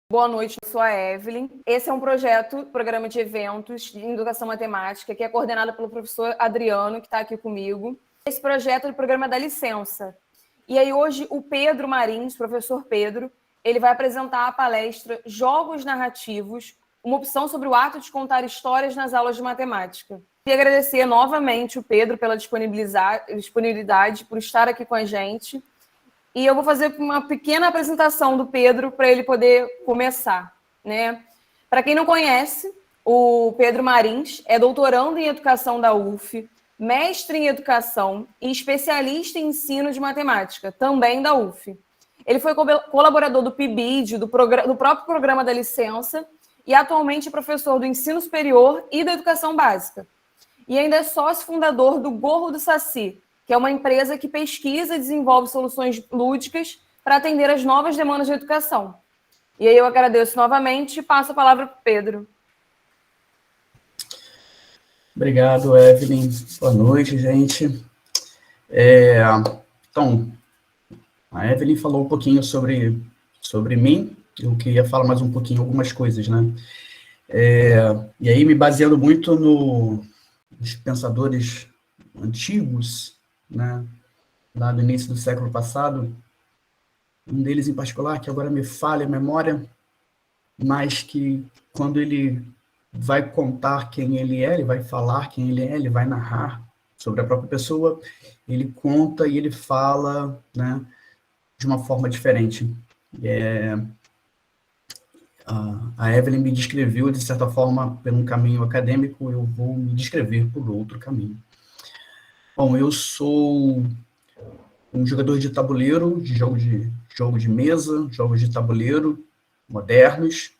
Boa noite, eu sou a Evelyn. Esse é um programa de eventos de educação matemática, que é coordenado pelo professor Adriano, que está aqui comigo. Esse projeto é o programa da licença. E aí hoje o Pedro Marins, professor Pedro, ele vai apresentar a palestra Jogos Narrativos, uma opção sobre o ato de contar histórias nas aulas de matemática. Queria agradecer novamente o Pedro pela disponibilidade, por estar aqui com a gente. E eu vou fazer uma pequena apresentação do Pedro para ele poder começar, né? Para quem não conhece, o Pedro Marins é doutorando em educação da UF, mestre em educação e especialista em ensino de matemática, também da UF. Ele foi colaborador do PIBID, do próprio programa da licença, e atualmente é professor do ensino superior e da educação básica. E ainda é sócio fundador do Gorro do Saci, que é uma empresa que pesquisa e desenvolve soluções lúdicas para atender às novas demandas de educação. E aí eu agradeço novamente e passo a palavra para o Pedro. Obrigado, Evelyn. Boa noite, gente. Então, a Evelyn falou um pouquinho sobre mim, eu queria falar mais um pouquinho algumas coisas, né? E aí, me baseando muito nos pensadores antigos, né, lá do início do século passado, um deles em particular, que agora me falha a memória, mas que quando ele vai contar quem ele vai falar quem ele vai narrar sobre a própria pessoa, ele conta e ele fala, né, de uma forma diferente. A Evelyn me descreveu, de certa forma, por um caminho acadêmico, eu vou me descrever por outro caminho. Bom, eu sou um jogador de tabuleiro, de jogo de mesa, jogos de tabuleiro modernos.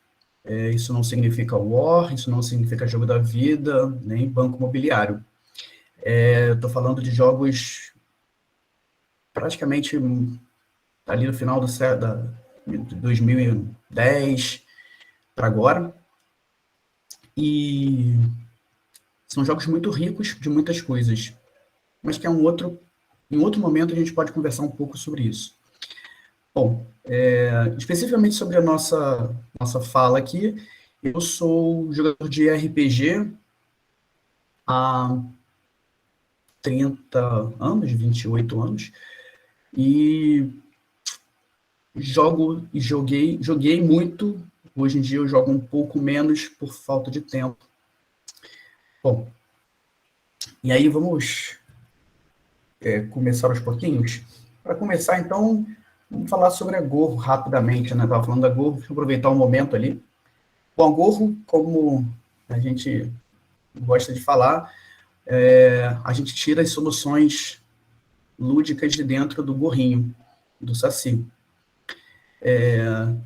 Isso não significa War, isso não significa jogo da vida, nem banco imobiliário. Estou falando de jogos praticamente ali no final de 2010 para agora. E são jogos muito ricos de muitas coisas, mas que em outro momento a gente pode conversar um pouco sobre isso. Bom, especificamente sobre a nossa fala aqui, eu sou jogador de RPG há 30 anos, 28 anos, e joguei muito. Hoje em dia eu jogo um pouco menos por falta de tempo. Bom, e aí vamos começar aos pouquinhos. Para começar, então, vamos falar sobre a Gorro rapidamente, né? Estava falando da Gorro, deixa eu aproveitar um momento ali. Bom, a Gorro, como a gente gosta de falar, a gente tira as soluções lúdicas de dentro do gorrinho, do Saci. A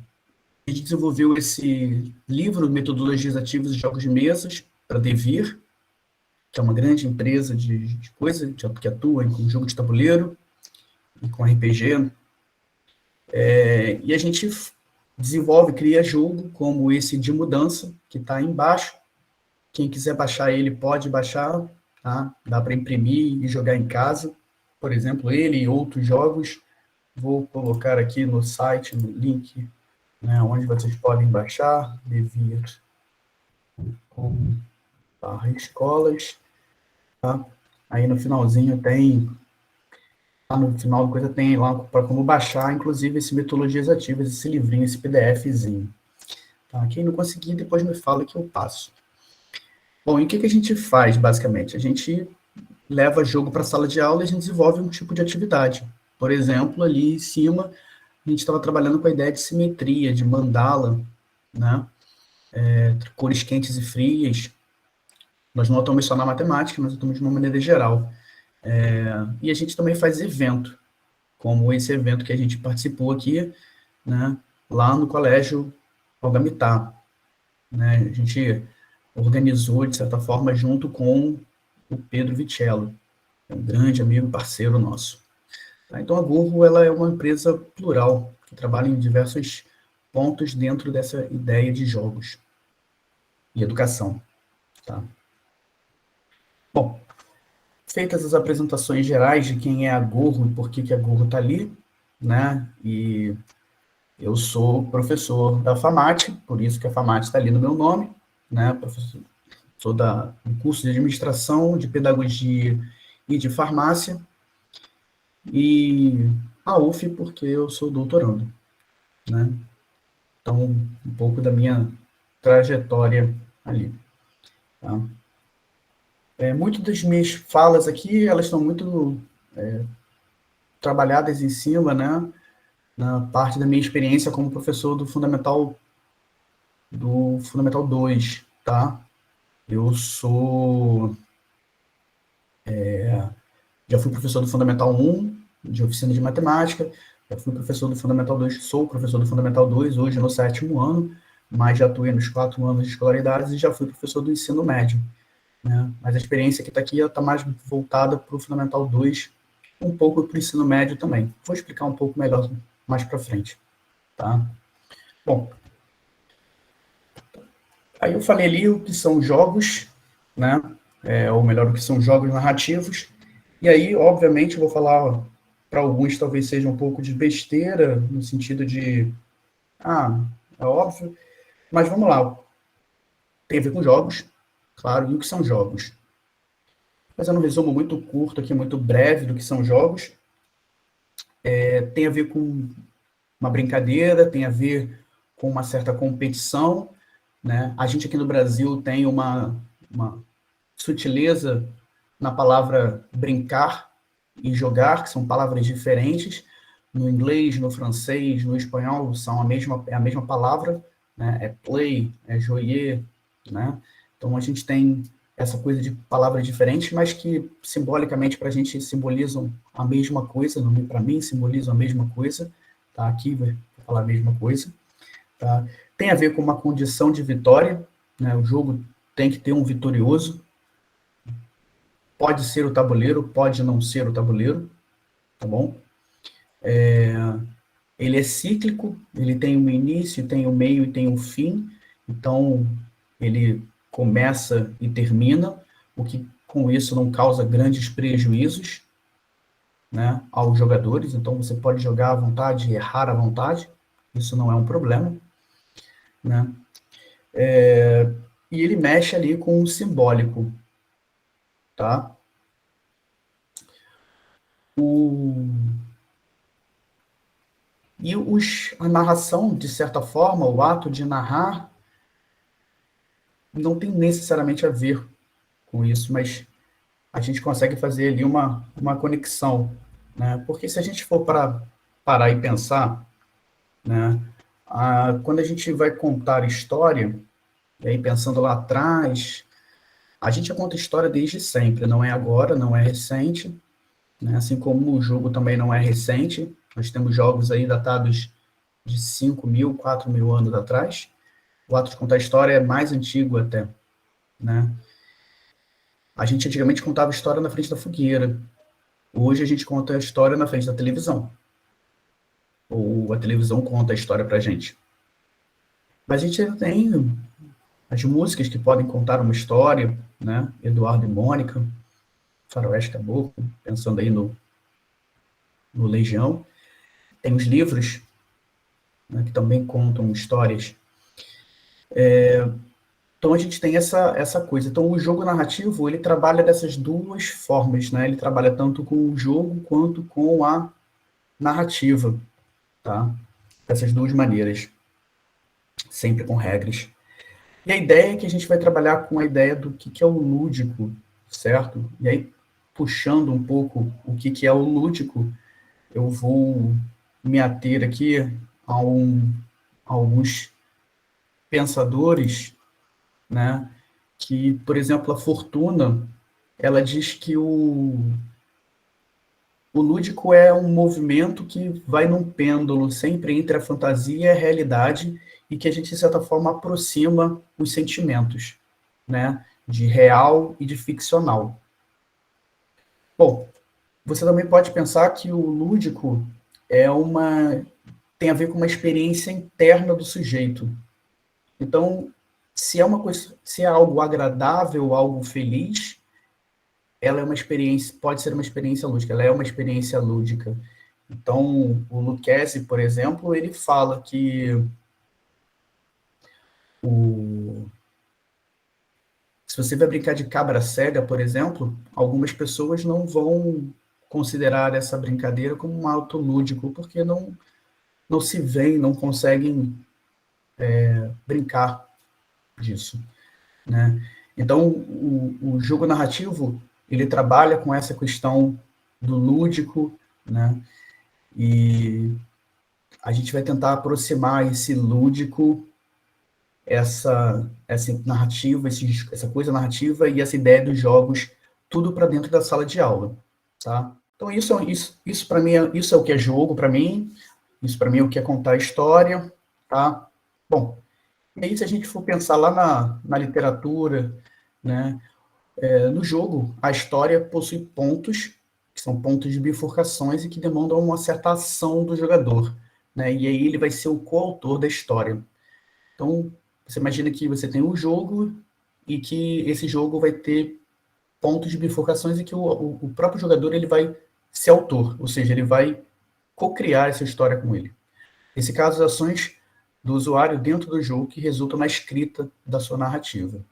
gente desenvolveu esse livro, Metodologias Ativas de Jogos de Mesas, para Devir, que é uma grande empresa de coisa, que atua com jogo de tabuleiro e com RPG. E a gente cria jogo como esse de mudança, que está aí embaixo. Quem quiser baixar ele pode baixar, tá? Dá para imprimir e jogar em casa. Por exemplo, ele e outros jogos. Vou colocar aqui no site, no link, né, onde vocês podem baixar, devir.com/escolas. Tá? Aí no finalzinho lá no final da coisa tem lá para como baixar, inclusive, esse Metodologias Ativas, esse livrinho, esse PDFzinho. Tá? Quem não conseguir, depois me fala que eu passo. Bom, e o que a gente faz, basicamente? A gente leva jogo para a sala de aula e a gente desenvolve um tipo de atividade. Por exemplo, ali em cima, a gente estava trabalhando com a ideia de simetria, de mandala, né? Cores quentes e frias. Nós não estamos só na matemática, nós estamos de uma maneira geral. E a gente também faz evento, como esse evento que a gente participou aqui, né? Lá no Colégio Algamitá. Né? A gente organizou, de certa forma, junto com o Pedro Vicello, é um grande amigo e parceiro nosso. Tá? Então, a Gorro ela é uma empresa plural, que trabalha em diversos pontos dentro dessa ideia de jogos e educação. Tá? Bom, feitas as apresentações gerais de quem é a Gorro e por que a Gorro está ali, né? E Eu sou professor da FAMAT, por isso que a FAMAT está ali no meu nome, né? Sou do curso de administração, de pedagogia e de farmácia, e a UF porque eu sou doutorando, né? Então, um pouco da minha trajetória ali, tá? Muito das minhas falas aqui, elas estão muito trabalhadas em cima, né? Na parte da minha experiência como professor do Fundamental 2, tá? Eu sou Já fui professor do Fundamental 1, de oficina de matemática, já fui professor do Fundamental 2, sou professor do Fundamental 2, hoje no 7º ano, mas já atuei nos 4 anos de escolaridade e já fui professor do ensino médio, né? Mas a experiência que está aqui está mais voltada para o Fundamental 2, um pouco para o ensino médio também. Vou explicar um pouco melhor mais para frente, tá? Bom, aí eu falei ali o que são jogos, né? Ou melhor, o que são jogos narrativos. E aí, obviamente, eu vou falar para alguns talvez seja um pouco de besteira, no sentido de, é óbvio, mas vamos lá. Tem a ver com jogos, claro, e o que são jogos? Fazendo um resumo muito curto aqui, muito breve do que são jogos. Tem a ver com uma brincadeira, tem a ver com uma certa competição, né? A gente aqui no Brasil tem uma sutileza na palavra brincar e jogar, que são palavras diferentes. No inglês, no francês, no espanhol é a mesma palavra, né? É play, é jouer, né? Então a gente tem essa coisa de palavras diferentes, mas que simbolicamente para a gente simbolizam a mesma coisa, para mim simbolizam a mesma coisa, tá? Aqui vou falar a mesma coisa, tá? Tem a ver com uma condição de vitória, né? O jogo tem que ter um vitorioso, pode ser o tabuleiro, pode não ser o tabuleiro, tá bom? Ele é cíclico, ele tem um início, tem um meio e tem um fim, então ele começa e termina, o que com isso não causa grandes prejuízos, né, aos jogadores, então você pode jogar à vontade, errar à vontade, isso não é um problema, né? E ele mexe ali com o simbólico, tá? A narração, de certa forma, o ato de narrar, não tem necessariamente a ver com isso, mas a gente consegue fazer ali uma conexão, né? Porque se a gente for para parar e pensar, né, quando a gente vai contar história, e aí pensando lá atrás, a gente conta história desde sempre, não é agora, não é recente, né? Assim como o jogo também não é recente, nós temos jogos aí datados de 5.000, 4.000 anos atrás. O ato de contar história é mais antigo até, né? A gente antigamente contava história na frente da fogueira. Hoje a gente conta a história na frente da televisão. Ou a televisão conta a história pra gente. Mas a gente tem as músicas que podem contar uma história, né? Eduardo e Mônica, Faroeste Caboclo, pensando aí no Legião. Tem os livros, né, que também contam histórias. Então a gente tem essa coisa. Então o jogo narrativo, ele trabalha dessas duas formas, né? Ele trabalha tanto com o jogo quanto com a narrativa, tá? Dessas duas maneiras, sempre com regras. E a ideia é que a gente vai trabalhar com a ideia do que é o lúdico, certo? E aí, puxando um pouco o que é o lúdico, eu vou me ater aqui a alguns pensadores, né? Que, por exemplo, a Fortuna, ela diz que o lúdico é um movimento que vai num pêndulo sempre entre a fantasia e a realidade e que a gente, de certa forma, aproxima os sentimentos, né? De real e de ficcional. Bom, você também pode pensar que o lúdico tem a ver com uma experiência interna do sujeito. Então, se é algo agradável, algo feliz, ela é uma experiência, pode ser uma experiência lúdica, ela é uma experiência lúdica. Então, o Lucchesi, por exemplo, ele fala que se você vai brincar de cabra cega, por exemplo, algumas pessoas não vão considerar essa brincadeira como um ato lúdico, porque não se veem, não conseguem brincar disso, né? Então, o jogo narrativo, ele trabalha com essa questão do lúdico, né? E a gente vai tentar aproximar esse lúdico, essa narrativa, essa coisa narrativa e essa ideia dos jogos, tudo para dentro da sala de aula, tá? Então, isso para mim, isso é o que é jogo para mim, isso para mim é o que é contar história, tá? Bom, e aí se a gente for pensar lá na literatura, né, no jogo, a história possui pontos, que são pontos de bifurcações e que demandam uma certa ação do jogador, né? E aí ele vai ser o coautor da história. Então, você imagina que você tem um jogo e que esse jogo vai ter pontos de bifurcações e que o próprio jogador ele vai ser autor, ou seja, ele vai co-criar essa história com ele. Nesse caso, as ações do usuário dentro do jogo que resultam na escrita da sua narrativa.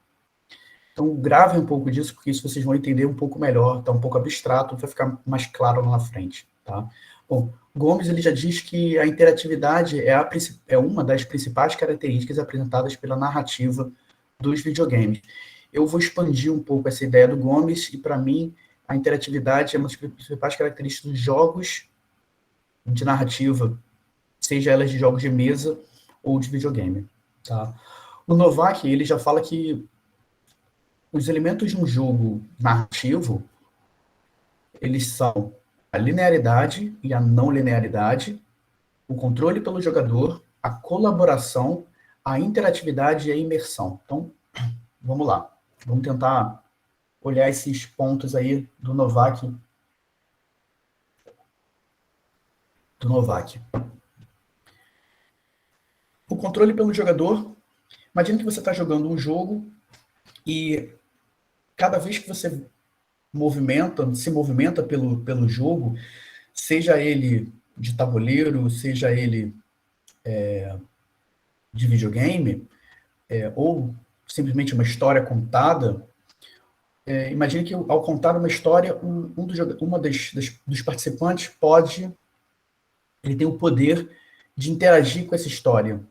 Então, grave um pouco disso, porque isso vocês vão entender um pouco melhor, está um pouco abstrato, vai ficar mais claro lá na frente, tá? Bom, Gomes ele já diz que a interatividade é uma das principais características apresentadas pela narrativa dos videogames. Eu vou expandir um pouco essa ideia do Gomes, e para mim, a interatividade é uma das principais características dos jogos de narrativa, seja elas de jogos de mesa ou de videogame, tá? O Novak, ele já fala que os elementos de um jogo narrativo, eles são a linearidade e a não linearidade, o controle pelo jogador, a colaboração, a interatividade e a imersão. Então, vamos lá. Vamos tentar olhar esses pontos aí do Novak. O controle pelo jogador. Imagina que você está jogando um jogo e cada vez que você se movimenta pelo jogo, seja ele de tabuleiro, seja ele de videogame, ou simplesmente uma história contada, imagine que ao contar uma história, dos participantes ele tem o poder de interagir com essa história.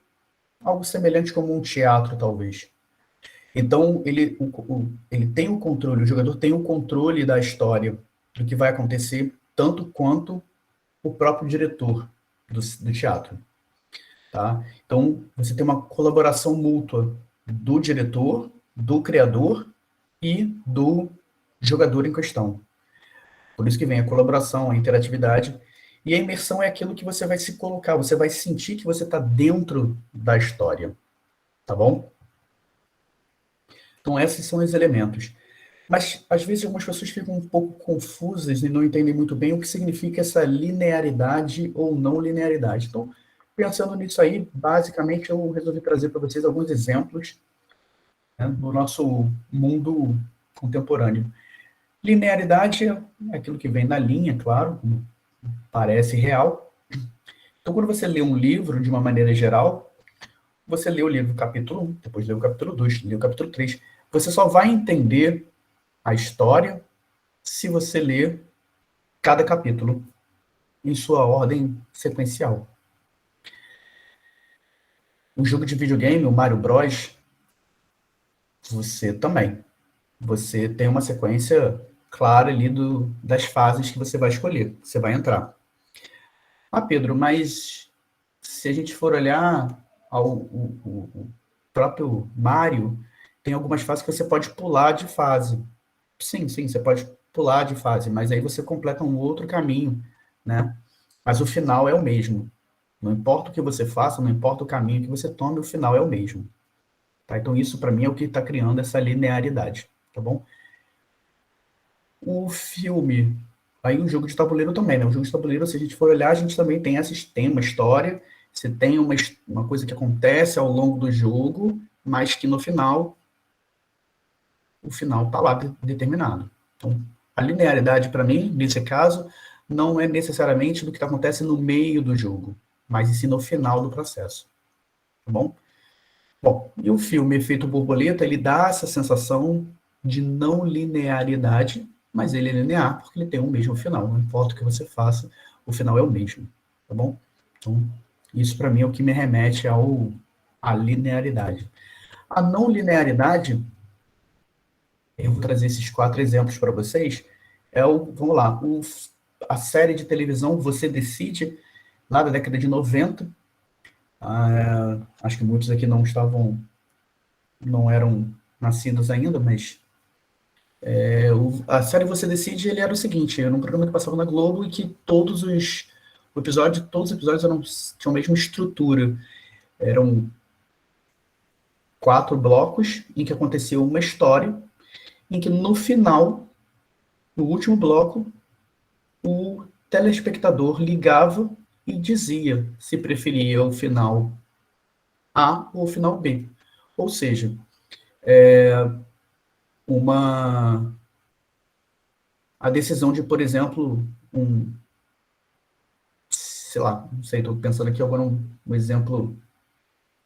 Algo semelhante como um teatro, talvez. Então, ele tem o controle, o jogador tem o controle da história, do que vai acontecer, tanto quanto o próprio diretor do teatro. Tá? Então, você tem uma colaboração mútua do diretor, do criador e do jogador em questão. Por isso que vem a colaboração, a interatividade. E a imersão é aquilo que você vai se colocar, você vai sentir que você está dentro da história. Tá bom? Então, esses são os elementos. Mas, às vezes, algumas pessoas ficam um pouco confusas e não entendem muito bem o que significa essa linearidade ou não linearidade. Então, pensando nisso aí, basicamente, eu resolvi trazer para vocês alguns exemplos, né, do nosso mundo contemporâneo. Linearidade é aquilo que vem na linha, claro, como parece real. Então, quando você lê um livro, de uma maneira geral, você lê o livro capítulo 1, depois lê o capítulo 2, lê o capítulo 3. Você só vai entender a história se você ler cada capítulo em sua ordem sequencial. O jogo de videogame, o Mario Bros, você também. Você tem uma sequência clara ali das fases que você vai escolher, que você vai entrar. Ah, Pedro, mas se a gente for olhar o próprio Mario, tem algumas fases que você pode pular de fase. Sim, você pode pular de fase, mas aí você completa um outro caminho, né? Mas o final é o mesmo. Não importa o que você faça, não importa o caminho que você tome, o final é o mesmo. Tá? Então isso, para mim, é o que está criando essa linearidade, tá bom? O filme, aí um jogo de tabuleiro também, né? Um jogo de tabuleiro, se a gente for olhar, a gente também tem uma história, você tem uma coisa que acontece ao longo do jogo, mas que no final, o final está lá determinado. Então, a linearidade, para mim, nesse caso, não é necessariamente do que acontece no meio do jogo, mas sim no final do processo. Tá bom? Bom, e o filme Efeito Borboleta, ele dá essa sensação de não linearidade, mas ele é linear porque ele tem o mesmo final. Não importa o que você faça, o final é o mesmo. Tá bom? Então, isso para mim é o que me remete à linearidade. A não linearidade, eu vou trazer esses 4 exemplos para vocês, vamos lá, a série de televisão Você Decide, lá da década de 90, acho que muitos aqui não eram nascidos ainda, mas a série Você Decide, ele era o seguinte, era um programa que passava na Globo e que todos os episódios tinham a mesma estrutura. Eram 4 blocos em que acontecia uma história, em que no final, no último bloco, o telespectador ligava e dizia se preferia o final A ou o final B. Ou seja, a decisão de, por exemplo, sei lá, não sei, estou pensando aqui agora um exemplo,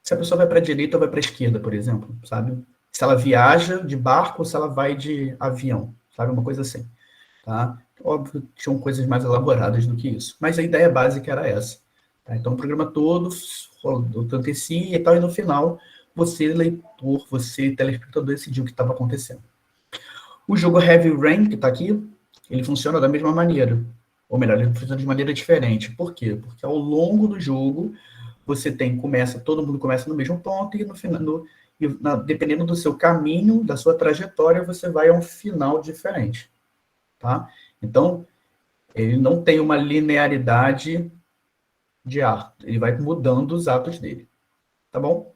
se a pessoa vai para a direita ou vai para a esquerda, por exemplo, sabe? Se ela viaja de barco ou se ela vai de avião, sabe? Uma coisa assim, tá? Óbvio, tinham coisas mais elaboradas do que isso, mas a ideia básica era essa. Tá? Então, o programa todo acontecia e tal, e no final, você, leitor, você, telespectador, decidiu o que estava acontecendo. O jogo Heavy Rain, que está aqui, ele funciona da mesma maneira. Ou melhor, ele funciona de maneira diferente. Por quê? Porque ao longo do jogo, todo mundo começa no mesmo ponto, e no final, dependendo do seu caminho, da sua trajetória, você vai a um final diferente. Tá? Então, ele não tem uma linearidade de ato. Ele vai mudando os atos dele. Tá bom?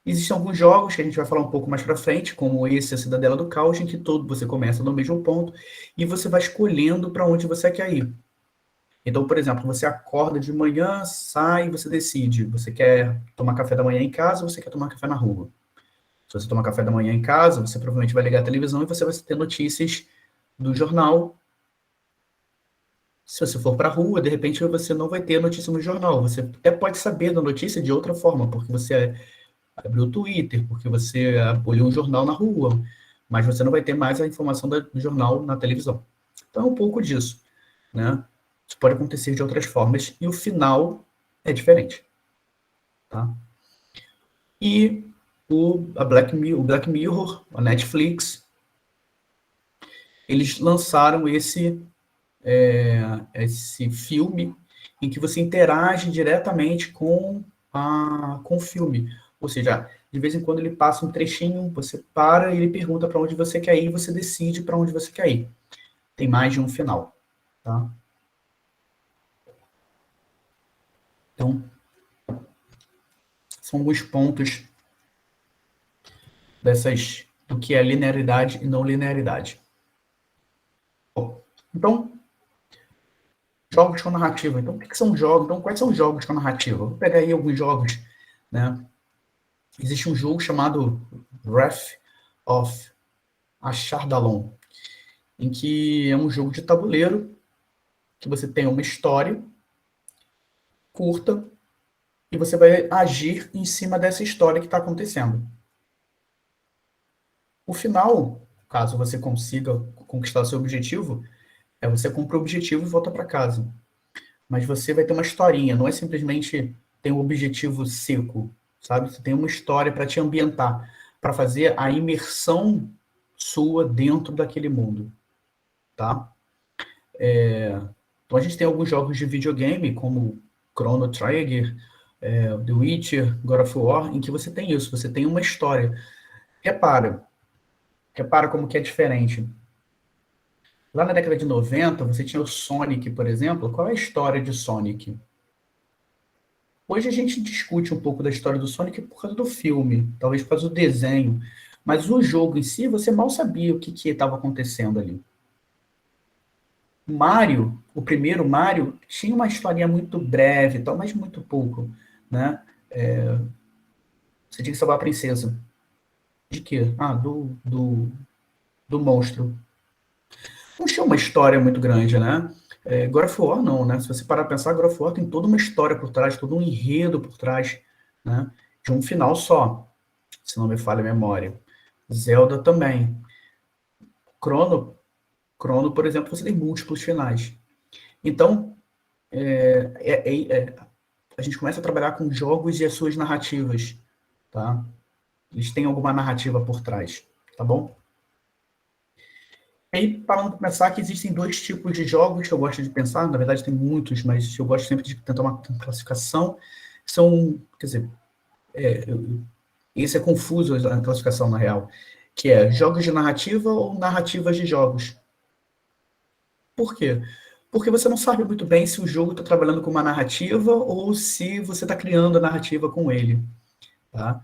Existem alguns jogos que a gente vai falar um pouco mais para frente, como esse, a Cidadela do Caos, em que você começa no mesmo ponto e você vai escolhendo para onde você quer ir. Então, por exemplo, você acorda de manhã, sai, você decide. Você quer tomar café da manhã em casa ou você quer tomar café na rua? Se você tomar café da manhã em casa, você provavelmente vai ligar a televisão e você vai ter notícias do jornal. Se você for para a rua, de repente você não vai ter notícia no jornal. Você até pode saber da notícia de outra forma, porque você abriu o Twitter, porque você olhou um jornal na rua, mas você não vai ter mais a informação do jornal na televisão. Então é um pouco disso, né? Isso pode acontecer de outras formas e o final é diferente, tá? E o Black Mirror, a Netflix, eles lançaram esse filme em que você interage diretamente com o filme. Ou seja, de vez em quando ele passa um trechinho, você para e ele pergunta para onde você quer ir e você decide para onde você quer ir. Tem mais de um final. Tá? Então, são alguns pontos do que é linearidade e não linearidade. Bom, então, jogos com narrativa. Então, o que são jogos? Então, quais são os jogos com narrativa? Vou pegar aí alguns jogos, né? Existe um jogo chamado Wrath of Achardalon, em que é um jogo de tabuleiro, que você tem uma história curta, e você vai agir em cima dessa história que está acontecendo. O final, caso você consiga conquistar seu objetivo, você cumpre o objetivo e volta para casa. Mas você vai ter uma historinha, não é simplesmente ter um objetivo seco, sabe? Você tem uma história para te ambientar, para fazer a imersão sua dentro daquele mundo, tá? Então a gente tem alguns jogos de videogame, como Chrono Trigger, The Witcher, God of War, em que você tem isso, você tem uma história. Repara como que é diferente. Lá na década de 90, você tinha o Sonic, por exemplo. Qual é a história de Sonic? Hoje a gente discute um pouco da história do Sonic por causa do filme, talvez por causa do desenho, mas o jogo em si, você mal sabia o que estava acontecendo ali. Mario, o primeiro Mario, tinha uma historinha muito breve, tal, mas muito pouco, né? Você tinha que salvar a princesa. De quê? Do monstro. Não tinha uma história muito grande, né? God of War não, né? Se você parar pra pensar, God of War tem toda uma história por trás, todo um enredo por trás, né? De um final só, se não me falha a memória. Zelda também. Chrono, por exemplo, você tem múltiplos finais. Então, a gente começa a trabalhar com jogos e as suas narrativas, tá? Eles têm alguma narrativa por trás, tá bom? E aí, para começar, que existem dois tipos de jogos que eu gosto de pensar, na verdade tem muitos, mas eu gosto sempre de tentar uma classificação. São, quer dizer, isso é confuso a classificação na real, que é jogos de narrativa ou narrativas de jogos. Por quê? Porque você não sabe muito bem se o jogo está trabalhando com uma narrativa ou se você está criando a narrativa com ele. Tá?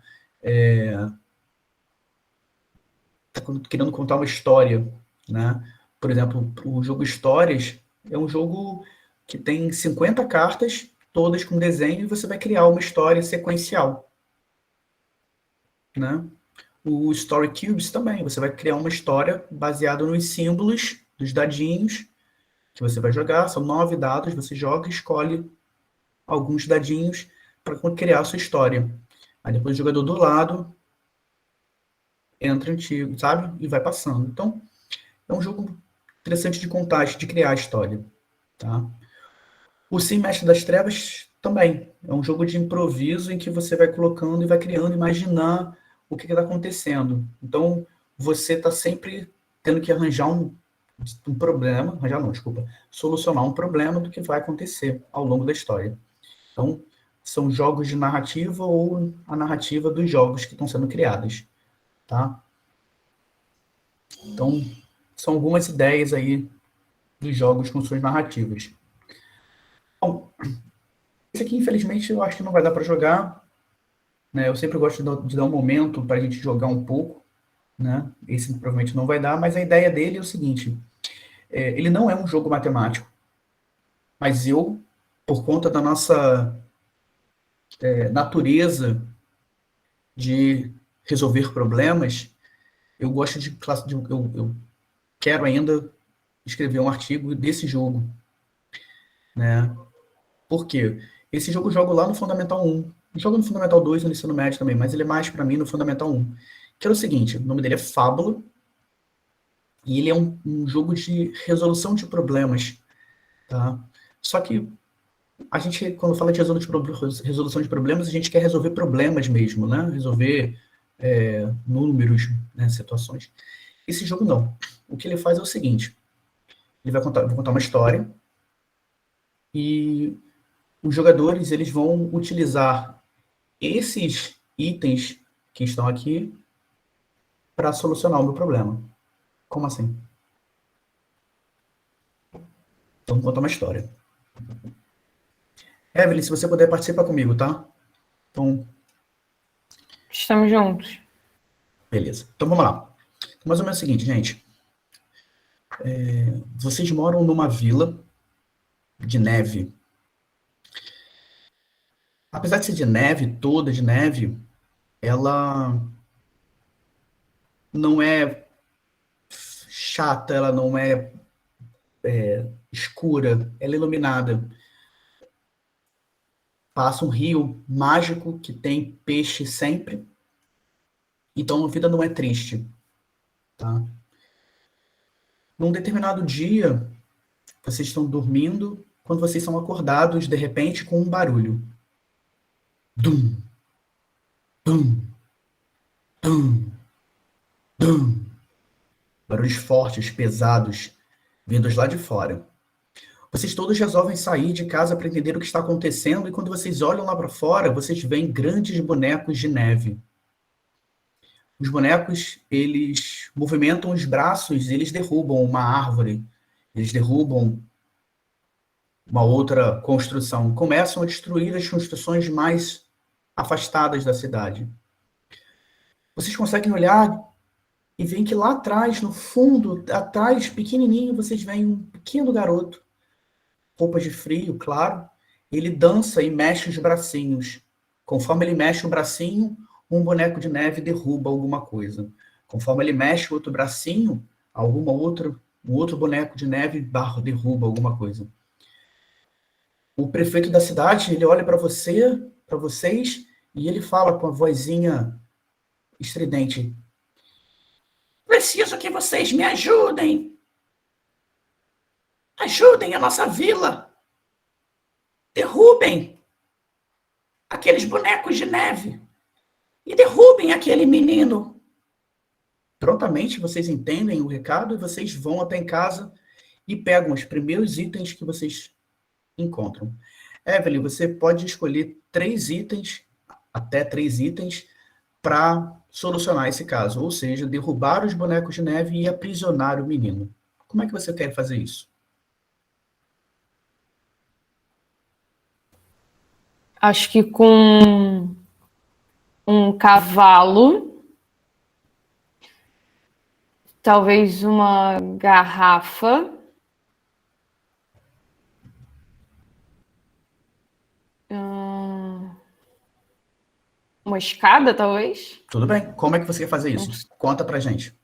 Tá querendo contar uma história. Né? Por exemplo, o jogo Histórias é um jogo que tem 50 cartas, todas com desenho, e você vai criar uma história sequencial. Né? O Story Cubes também, você vai criar uma história baseada nos símbolos dos dadinhos que você vai jogar, são 9 dados, você joga e escolhe alguns dadinhos para criar a sua história. Aí depois o jogador do lado entra antigo, sabe? E vai passando. Então, é um jogo interessante de contar, de criar a história. Tá? O Sim Mestre das Trevas também. É um jogo de improviso em que você vai colocando e vai criando, imaginar o que está acontecendo. Então, você está sempre tendo que arranjar um problema, solucionar um problema do que vai acontecer ao longo da história. Então, são jogos de narrativa ou a narrativa dos jogos que estão sendo criados, tá? Então, são algumas ideias aí dos jogos com suas narrativas. Bom, esse aqui, infelizmente, eu acho que não vai dar para jogar, né? Eu sempre gosto de dar um momento para a gente jogar um pouco, né? Esse provavelmente não vai dar, mas a ideia dele é o seguinte, ele não é um jogo matemático, mas eu, por conta da nossa natureza de resolver problemas, eu gosto eu quero ainda escrever um artigo desse jogo, né? Por quê? Esse jogo eu jogo lá no Fundamental 1. Eu jogo no Fundamental 2 no ensino médio também, mas ele é mais para mim no Fundamental 1. Que é o seguinte, o nome dele é Fábula, e ele é um jogo de resolução de problemas, tá? Só que a gente, quando fala de resolução de problemas, a gente quer resolver problemas mesmo, né? Resolver números, né? Situações. Esse jogo não. O que ele faz é o seguinte, ele vai contar uma história e os jogadores eles vão utilizar esses itens que estão aqui para solucionar o meu problema. Como assim? Então, vou contar uma história. Evelyn, se você puder participar comigo, tá? Então, Estamos juntos. beleza. Então, vamos lá. Então, mais ou menos o seguinte, gente. Vocês moram numa vila de neve. Apesar de ser de neve, toda de neve, ela não é chata, ela não é escura, ela é iluminada. Passa um rio mágico que tem peixe sempre. Então a vida não é triste, tá? Num determinado dia, vocês estão dormindo, quando vocês são acordados, de repente, com um barulho. Dum, dum, dum, dum. Barulhos fortes, pesados, vindos lá de fora. Vocês todos resolvem sair de casa para entender o que está acontecendo e quando vocês olham lá para fora, vocês veem grandes bonecos de neve. Os bonecos, eles movimentam os braços e eles derrubam uma árvore, eles derrubam uma outra construção, começam a destruir as construções mais afastadas da cidade. Vocês conseguem olhar e veem que lá atrás, no fundo, atrás, pequenininho, vocês veem um pequeno garoto, roupa de frio, claro, ele dança e mexe os bracinhos. Conforme ele mexe o bracinho, um boneco de neve derruba alguma coisa. Conforme ele mexe o outro bracinho, alguma outra um outro boneco de neve derruba alguma coisa. O prefeito da cidade, ele olha para vocês, e ele fala com a vozinha estridente: preciso que vocês me ajudem. Ajudem a nossa vila. Derrubem aqueles bonecos de neve. E derrubem aquele menino. Prontamente vocês entendem o recado e vocês vão até em casa e pegam os primeiros itens que vocês encontram. Evelyn, você pode escolher até três itens, para solucionar esse caso. Ou seja, derrubar os bonecos de neve e aprisionar o menino. Como é que você quer fazer isso? Acho que com um cavalo, talvez uma garrafa, uma escada, talvez. Tudo bem. Como é que você quer fazer isso? Conta pra gente.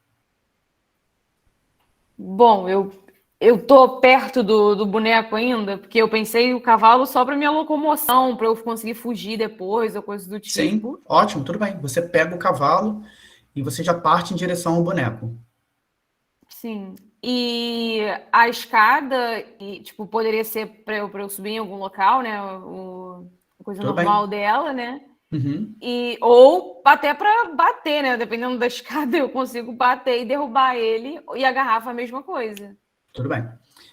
Bom, eu tô perto do boneco ainda, porque eu pensei o cavalo só para minha locomoção, para eu conseguir fugir depois, ou coisa do tipo. Sim, ótimo, tudo bem. Você pega o cavalo e você já parte em direção ao boneco. Sim. E a escada, tipo, poderia ser para eu subir em algum local, né? A coisa Tudo normal bem. dela, né? Uhum. Ou até para bater, né? Dependendo da escada, eu consigo bater e derrubar ele. E a garrafa, a mesma coisa. Tudo bem.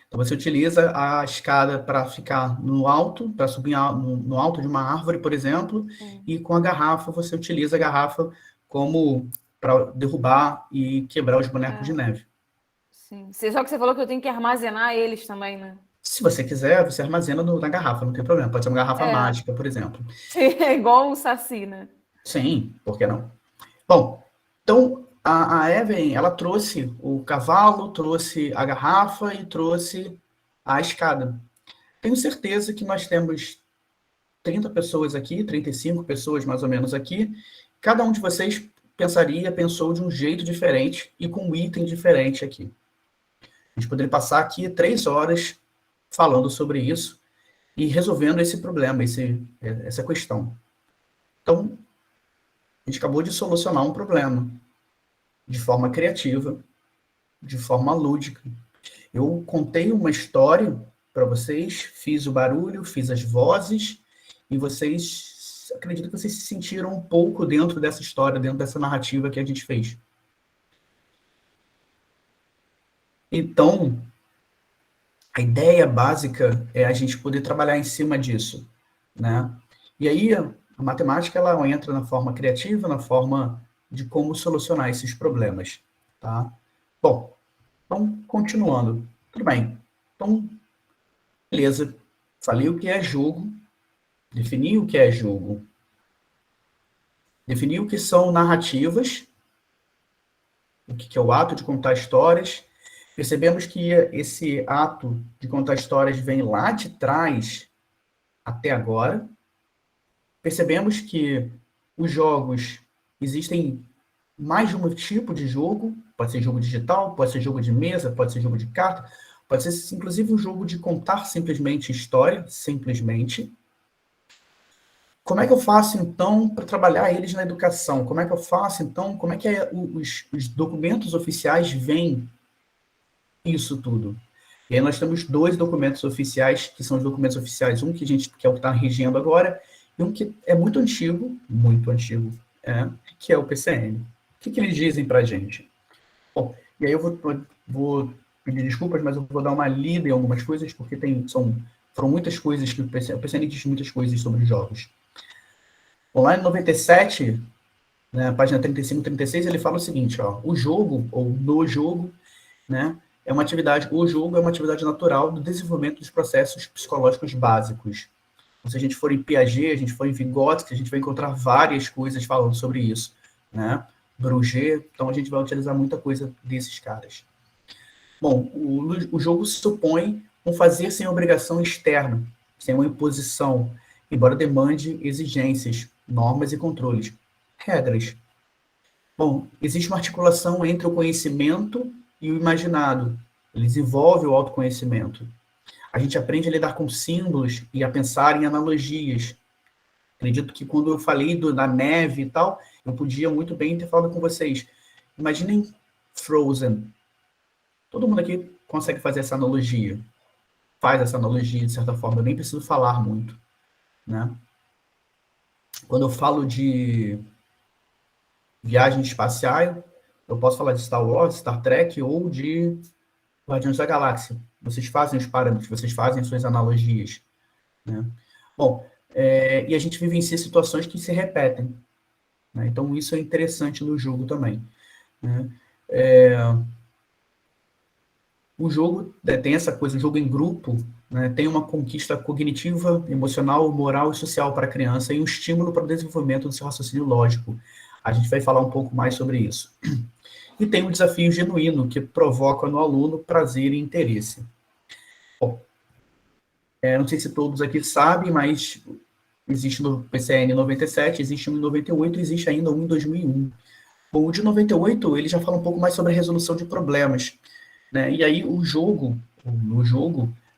Então você utiliza a escada para ficar no alto, para subir no alto de uma árvore, por exemplo, e com a garrafa você utiliza a garrafa como para derrubar e quebrar os bonecos de neve. Sim. Só que você falou que eu tenho que armazenar eles também, né? Se você quiser, você armazena na garrafa, não tem problema. Pode ser uma garrafa É. mágica, por exemplo. É igual o Saci, né? Sim, por que não? Bom, então a Evelyn, ela trouxe o cavalo, trouxe a garrafa e trouxe a escada. Tenho certeza que nós temos 30 pessoas aqui, 35 pessoas mais ou menos aqui. Cada um de vocês pensou de um jeito diferente e com um item diferente aqui. A gente poderia passar aqui 3 horas falando sobre isso e resolvendo esse problema, essa questão. Então, a gente acabou de solucionar um problema de forma criativa, de forma lúdica. Eu contei uma história para vocês, fiz o barulho, fiz as vozes, e vocês, acredito que vocês se sentiram um pouco dentro dessa história, dentro dessa narrativa que a gente fez. Então, a ideia básica é a gente poder trabalhar em cima disso, né? E aí, a matemática, ela entra na forma criativa, na forma de como solucionar esses problemas, tá? Bom, então, continuando. Tudo bem. Então, beleza. Falei o que é jogo, defini o que é jogo, defini o que são narrativas, o que é o ato de contar histórias. Percebemos que esse ato de contar histórias vem lá de trás até agora. Percebemos que os jogos existem mais de um tipo de jogo, pode ser jogo digital, pode ser jogo de mesa, pode ser jogo de carta, pode ser inclusive um jogo de contar simplesmente história, simplesmente. Como é que eu faço, então, para trabalhar eles na educação? Como é que eu faço, então, como é que os documentos oficiais veem isso tudo? E aí nós temos 2 documentos oficiais, que são os documentos oficiais, um que é o que está regendo agora, e um que é muito antigo, que é o PCN. O que eles dizem para a gente? Bom, e aí eu vou pedir desculpas, mas eu vou dar uma lida em algumas coisas, porque foram muitas coisas que o PCN diz muitas coisas sobre os jogos. Bom, lá em 97, na página 35 e 36, ele fala o seguinte, ó, o jogo, ou no jogo, né, o jogo é uma atividade natural do desenvolvimento dos processos psicológicos básicos. Se a gente for em Piaget, a gente for em Vygotsky, a gente vai encontrar várias coisas falando sobre isso, né? Bruger, então a gente vai utilizar muita coisa desses caras. Bom, o jogo supõe um fazer sem obrigação externa, sem uma imposição, embora demande exigências, normas e controles. Regras. Bom, existe uma articulação entre o conhecimento e o imaginado. ele desenvolve o autoconhecimento. A gente aprende a lidar com símbolos e a pensar em analogias. Acredito que quando eu falei da neve e tal, eu podia muito bem ter falado com vocês. Imaginem Frozen. Todo mundo aqui consegue fazer essa analogia. Faz essa analogia, de certa forma. Eu nem preciso falar muito, né? Quando eu falo de viagem espacial, eu posso falar de Star Wars, Star Trek ou de Guardiões da Galáxia. Vocês fazem os parâmetros, vocês fazem suas analogias, né? Bom, e a gente vivencia situações que se repetem, né? Então, isso é interessante no jogo também, né? O jogo tem essa coisa, o jogo em grupo, né, tem uma conquista cognitiva, emocional, moral e social para a criança e um estímulo para o desenvolvimento do seu raciocínio lógico. A gente vai falar um pouco mais sobre isso. E tem um desafio genuíno que provoca no aluno prazer e interesse. Bom, não sei se todos aqui sabem, mas existe no PCN 97, existe um em 98, existe ainda um em 2001. Bom, o de 98, ele já fala um pouco mais sobre a resolução de problemas, né? E aí no jogo,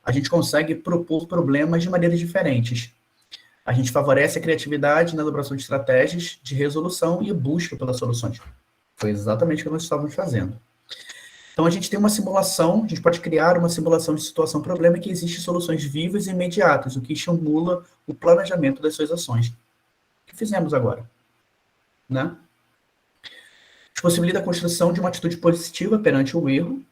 a gente consegue propor problemas de maneiras diferentes. A gente favorece a criatividade na elaboração de estratégias de resolução e busca pelas soluções. Foi exatamente o que nós estávamos fazendo. Então, a gente tem uma simulação, a gente pode criar uma simulação de situação-problema que existe soluções vivas e imediatas, o que estimula o planejamento das suas ações. O que fizemos agora? Né? Possibilita a construção de uma atitude positiva perante o erro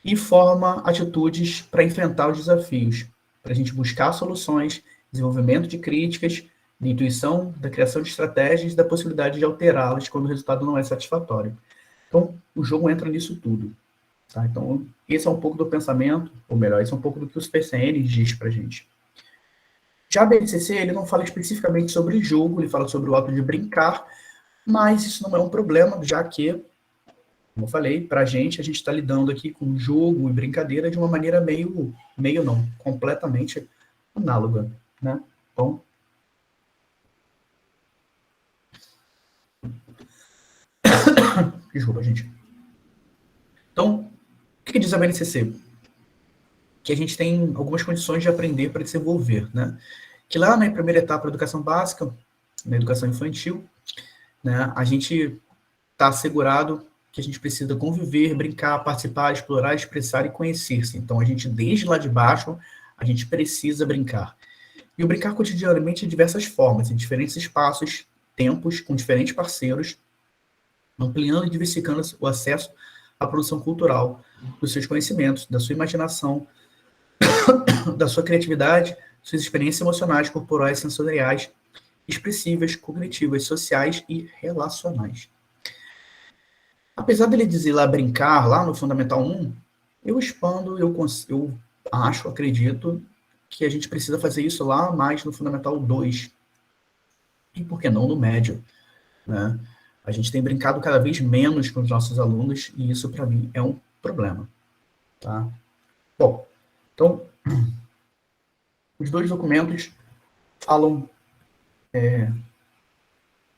e forma atitudes para enfrentar os desafios, para a gente buscar soluções, desenvolvimento de críticas, de intuição, da criação de estratégias, da possibilidade de alterá-las quando o resultado não é satisfatório. Então, o jogo entra nisso tudo. Tá? Então, esse é um pouco do pensamento, ou melhor, esse é um pouco do que os PCNs diz para a gente. Já a BNCC, ele não fala especificamente sobre jogo, ele fala sobre o ato de brincar, mas isso não é um problema, já que, como eu falei, para a gente está lidando aqui com jogo e brincadeira de uma maneira meio não, completamente análoga, né? Então, desculpa, gente. Então, o que diz a BNCC? Que a gente tem algumas condições de aprender para desenvolver, né? Que lá na primeira etapa da educação básica, na educação infantil, né, a gente está assegurado que a gente precisa conviver, brincar, participar, explorar, expressar e conhecer-se. Então, a gente, desde lá de baixo, a gente precisa brincar. E o brincar cotidianamente de diversas formas, em diferentes espaços, tempos, com diferentes parceiros, ampliando e diversificando o acesso à produção cultural, dos seus conhecimentos, da sua imaginação, da sua criatividade, suas experiências emocionais, corporais, sensoriais, expressivas, cognitivas, sociais e relacionais. Apesar dele dizer lá brincar, lá no Fundamental 1, eu expando, eu acho, acredito, que a gente precisa fazer isso lá mais no Fundamental 2. E por que não no médio? Né? A gente tem brincado cada vez menos com os nossos alunos e isso, para mim, é um problema. Tá? Bom, então, os dois documentos falam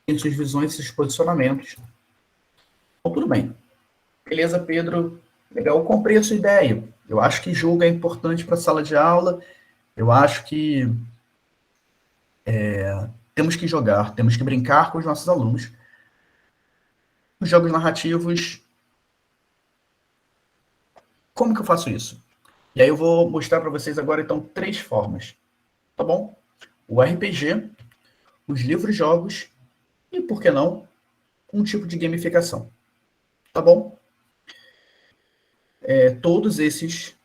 em suas visões e seus posicionamentos. Então, tudo bem. Beleza, Pedro? Legal, eu comprei a sua ideia. Eu acho que jogo é importante para a sala de aula. Eu acho que temos que jogar, temos que brincar com os nossos alunos. Os jogos narrativos, como que eu faço isso? E aí eu vou mostrar para vocês agora, então, 3 formas. Tá bom? O RPG, os livros-jogos e, por que não, um tipo de gamificação. Tá bom? Todos esses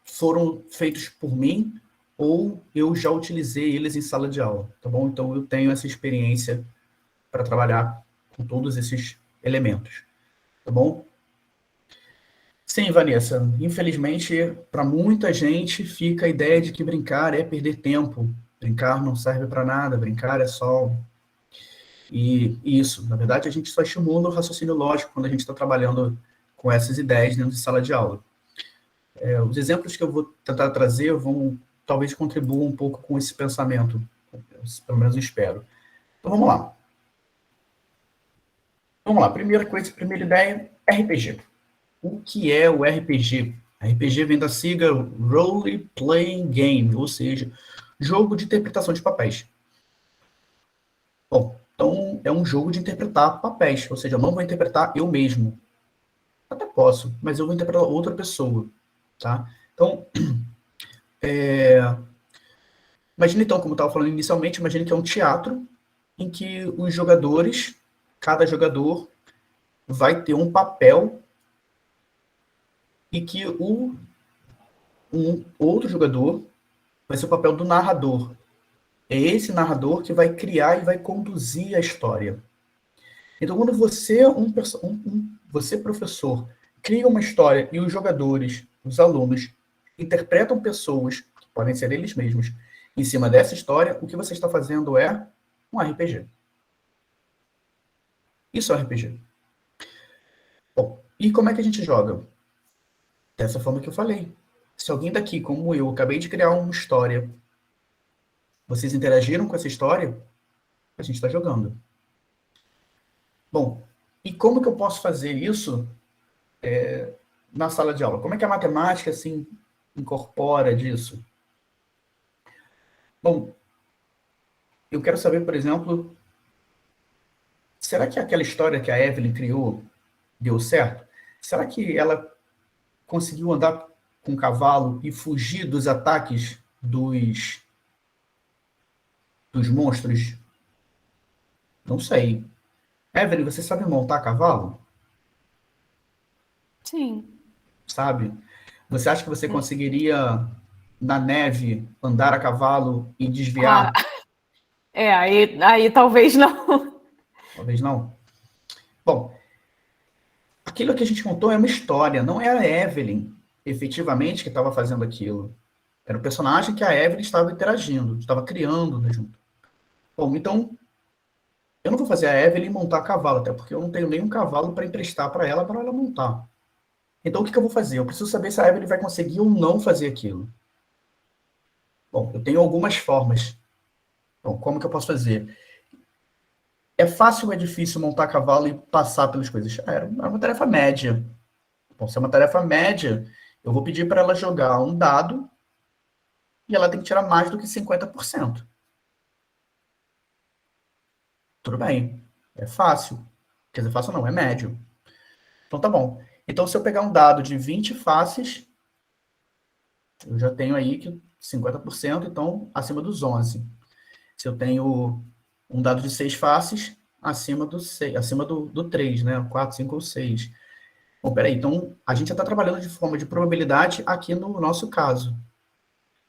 foram feitos por mim ou eu já utilizei eles em sala de aula, tá bom? Então, eu tenho essa experiência para trabalhar com todos esses elementos, tá bom? Sim, Vanessa, infelizmente, para muita gente fica a ideia de que brincar é perder tempo, brincar não serve para nada, brincar é só... E isso, na verdade, a gente só estimula o raciocínio lógico quando a gente está trabalhando com essas ideias dentro de sala de aula. Os exemplos que eu vou tentar trazer vão, talvez, contribuam um pouco com esse pensamento, pelo menos eu espero. Então, vamos lá. Vamos lá, primeira coisa, primeira ideia, RPG. O que é o RPG? RPG vem da sigla Role Playing Game, ou seja, jogo de interpretação de papéis. Bom, então é um jogo de interpretar papéis, ou seja, eu não vou interpretar eu mesmo. Até posso, mas eu vou interpretar outra pessoa, tá? Então, imagine então, como eu estava falando inicialmente, imagine que é um teatro em que os jogadores, cada jogador vai ter um papel e que um outro jogador vai ser o papel do narrador. É esse narrador que vai criar e vai conduzir a história. Então, quando você, você professor, cria uma história e os jogadores, os alunos, interpretam pessoas, que podem ser eles mesmos, em cima dessa história, o que você está fazendo é um RPG. Isso é um RPG. Bom, e como é que a gente joga? Dessa forma que eu falei. Se alguém daqui, como eu, acabei de criar uma história, vocês interagiram com essa história, a gente está jogando. Bom, e como que eu posso fazer isso na sala de aula? Como é que a matemática se incorpora disso? Bom, eu quero saber, por exemplo, será que aquela história que a Evelyn criou deu certo? Será que ela conseguiu andar com o cavalo e fugir dos ataques dos monstros? Não sei. Evelyn, você sabe montar cavalo? Sim. Sabe? Você acha que você conseguiria, na neve, andar a cavalo e Ah, desviar? aí talvez não. Talvez não. Bom, aquilo que a gente contou é uma história, não é a Evelyn, efetivamente, que estava fazendo aquilo. Era o personagem que a Evelyn estava interagindo, estava criando, né, junto. Bom, então, eu não vou fazer a Evelyn montar a cavalo, até porque eu não tenho nenhum cavalo para emprestar para ela montar. Então, o que eu vou fazer? Eu preciso saber se a Evelyn vai conseguir ou não fazer aquilo. Bom, eu tenho algumas formas. Bom, como que eu posso fazer? É fácil ou é difícil montar cavalo e passar pelas coisas? Era uma tarefa média. Bom, se é uma tarefa média, eu vou pedir para ela jogar um dado e ela tem que tirar mais do que 50%. Tudo bem. É fácil. Quer dizer, fácil não, é médio. Então tá bom. Então, se eu pegar um dado de 20 faces, eu já tenho aí que 50%, então acima dos 11. Se eu tenho um dado de 6 faces, acima do 6, acima do 3, né? 4, 5 ou 6. Bom, peraí, então a gente já está trabalhando de forma de probabilidade aqui no nosso caso.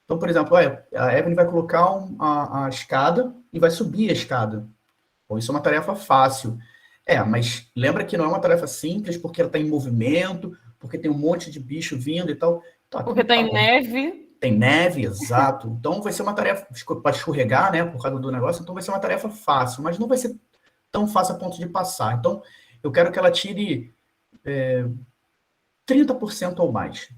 Então, por exemplo, a Evelyn vai colocar a escada e vai subir a escada. Bom, isso é uma tarefa fácil. Mas lembra que não é uma tarefa simples, porque ela está em movimento, porque tem um monte de bicho vindo e tal. Tá, Porque então tá tem bom. neve. Tem neve, exato. Então vai ser uma tarefa para escorregar, né, por causa do negócio, então vai ser uma tarefa fácil, mas não vai ser tão fácil a ponto de passar. Então, eu quero que ela tire 30% ou mais.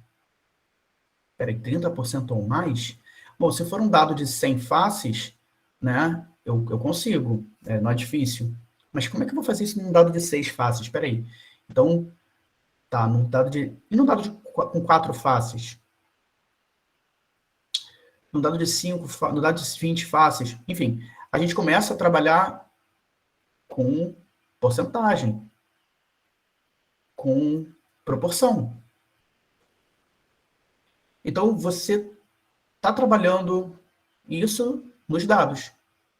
Peraí, 30% ou mais? Bom, se for um dado de 100 faces, né, eu consigo, não é difícil. Mas como é que eu vou fazer isso num dado de 6 faces? Peraí. Então, tá, num dado de... E num dado com 4 faces? Num dado de 5, no dado de 20 faces? Enfim, a gente começa a trabalhar com porcentagem, com proporção. Então, você está trabalhando isso nos dados.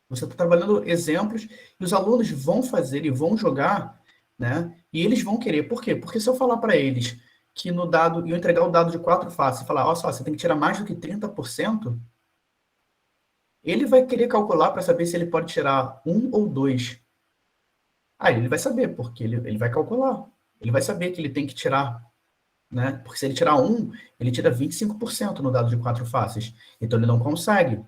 Você está trabalhando exemplos e os alunos vão fazer e vão jogar, né? E eles vão querer. Por quê? Porque se eu falar para eles que no dado, e eu entregar o dado de 4 faces e falar, olha só, você tem que tirar mais do que 30%, ele vai querer calcular para saber se ele pode tirar um ou dois. Aí ele vai saber, porque ele vai calcular. Ele vai saber que ele tem que tirar, né? Porque se ele tirar um, ele tira 25% no dado de 4 faces. Então ele não consegue.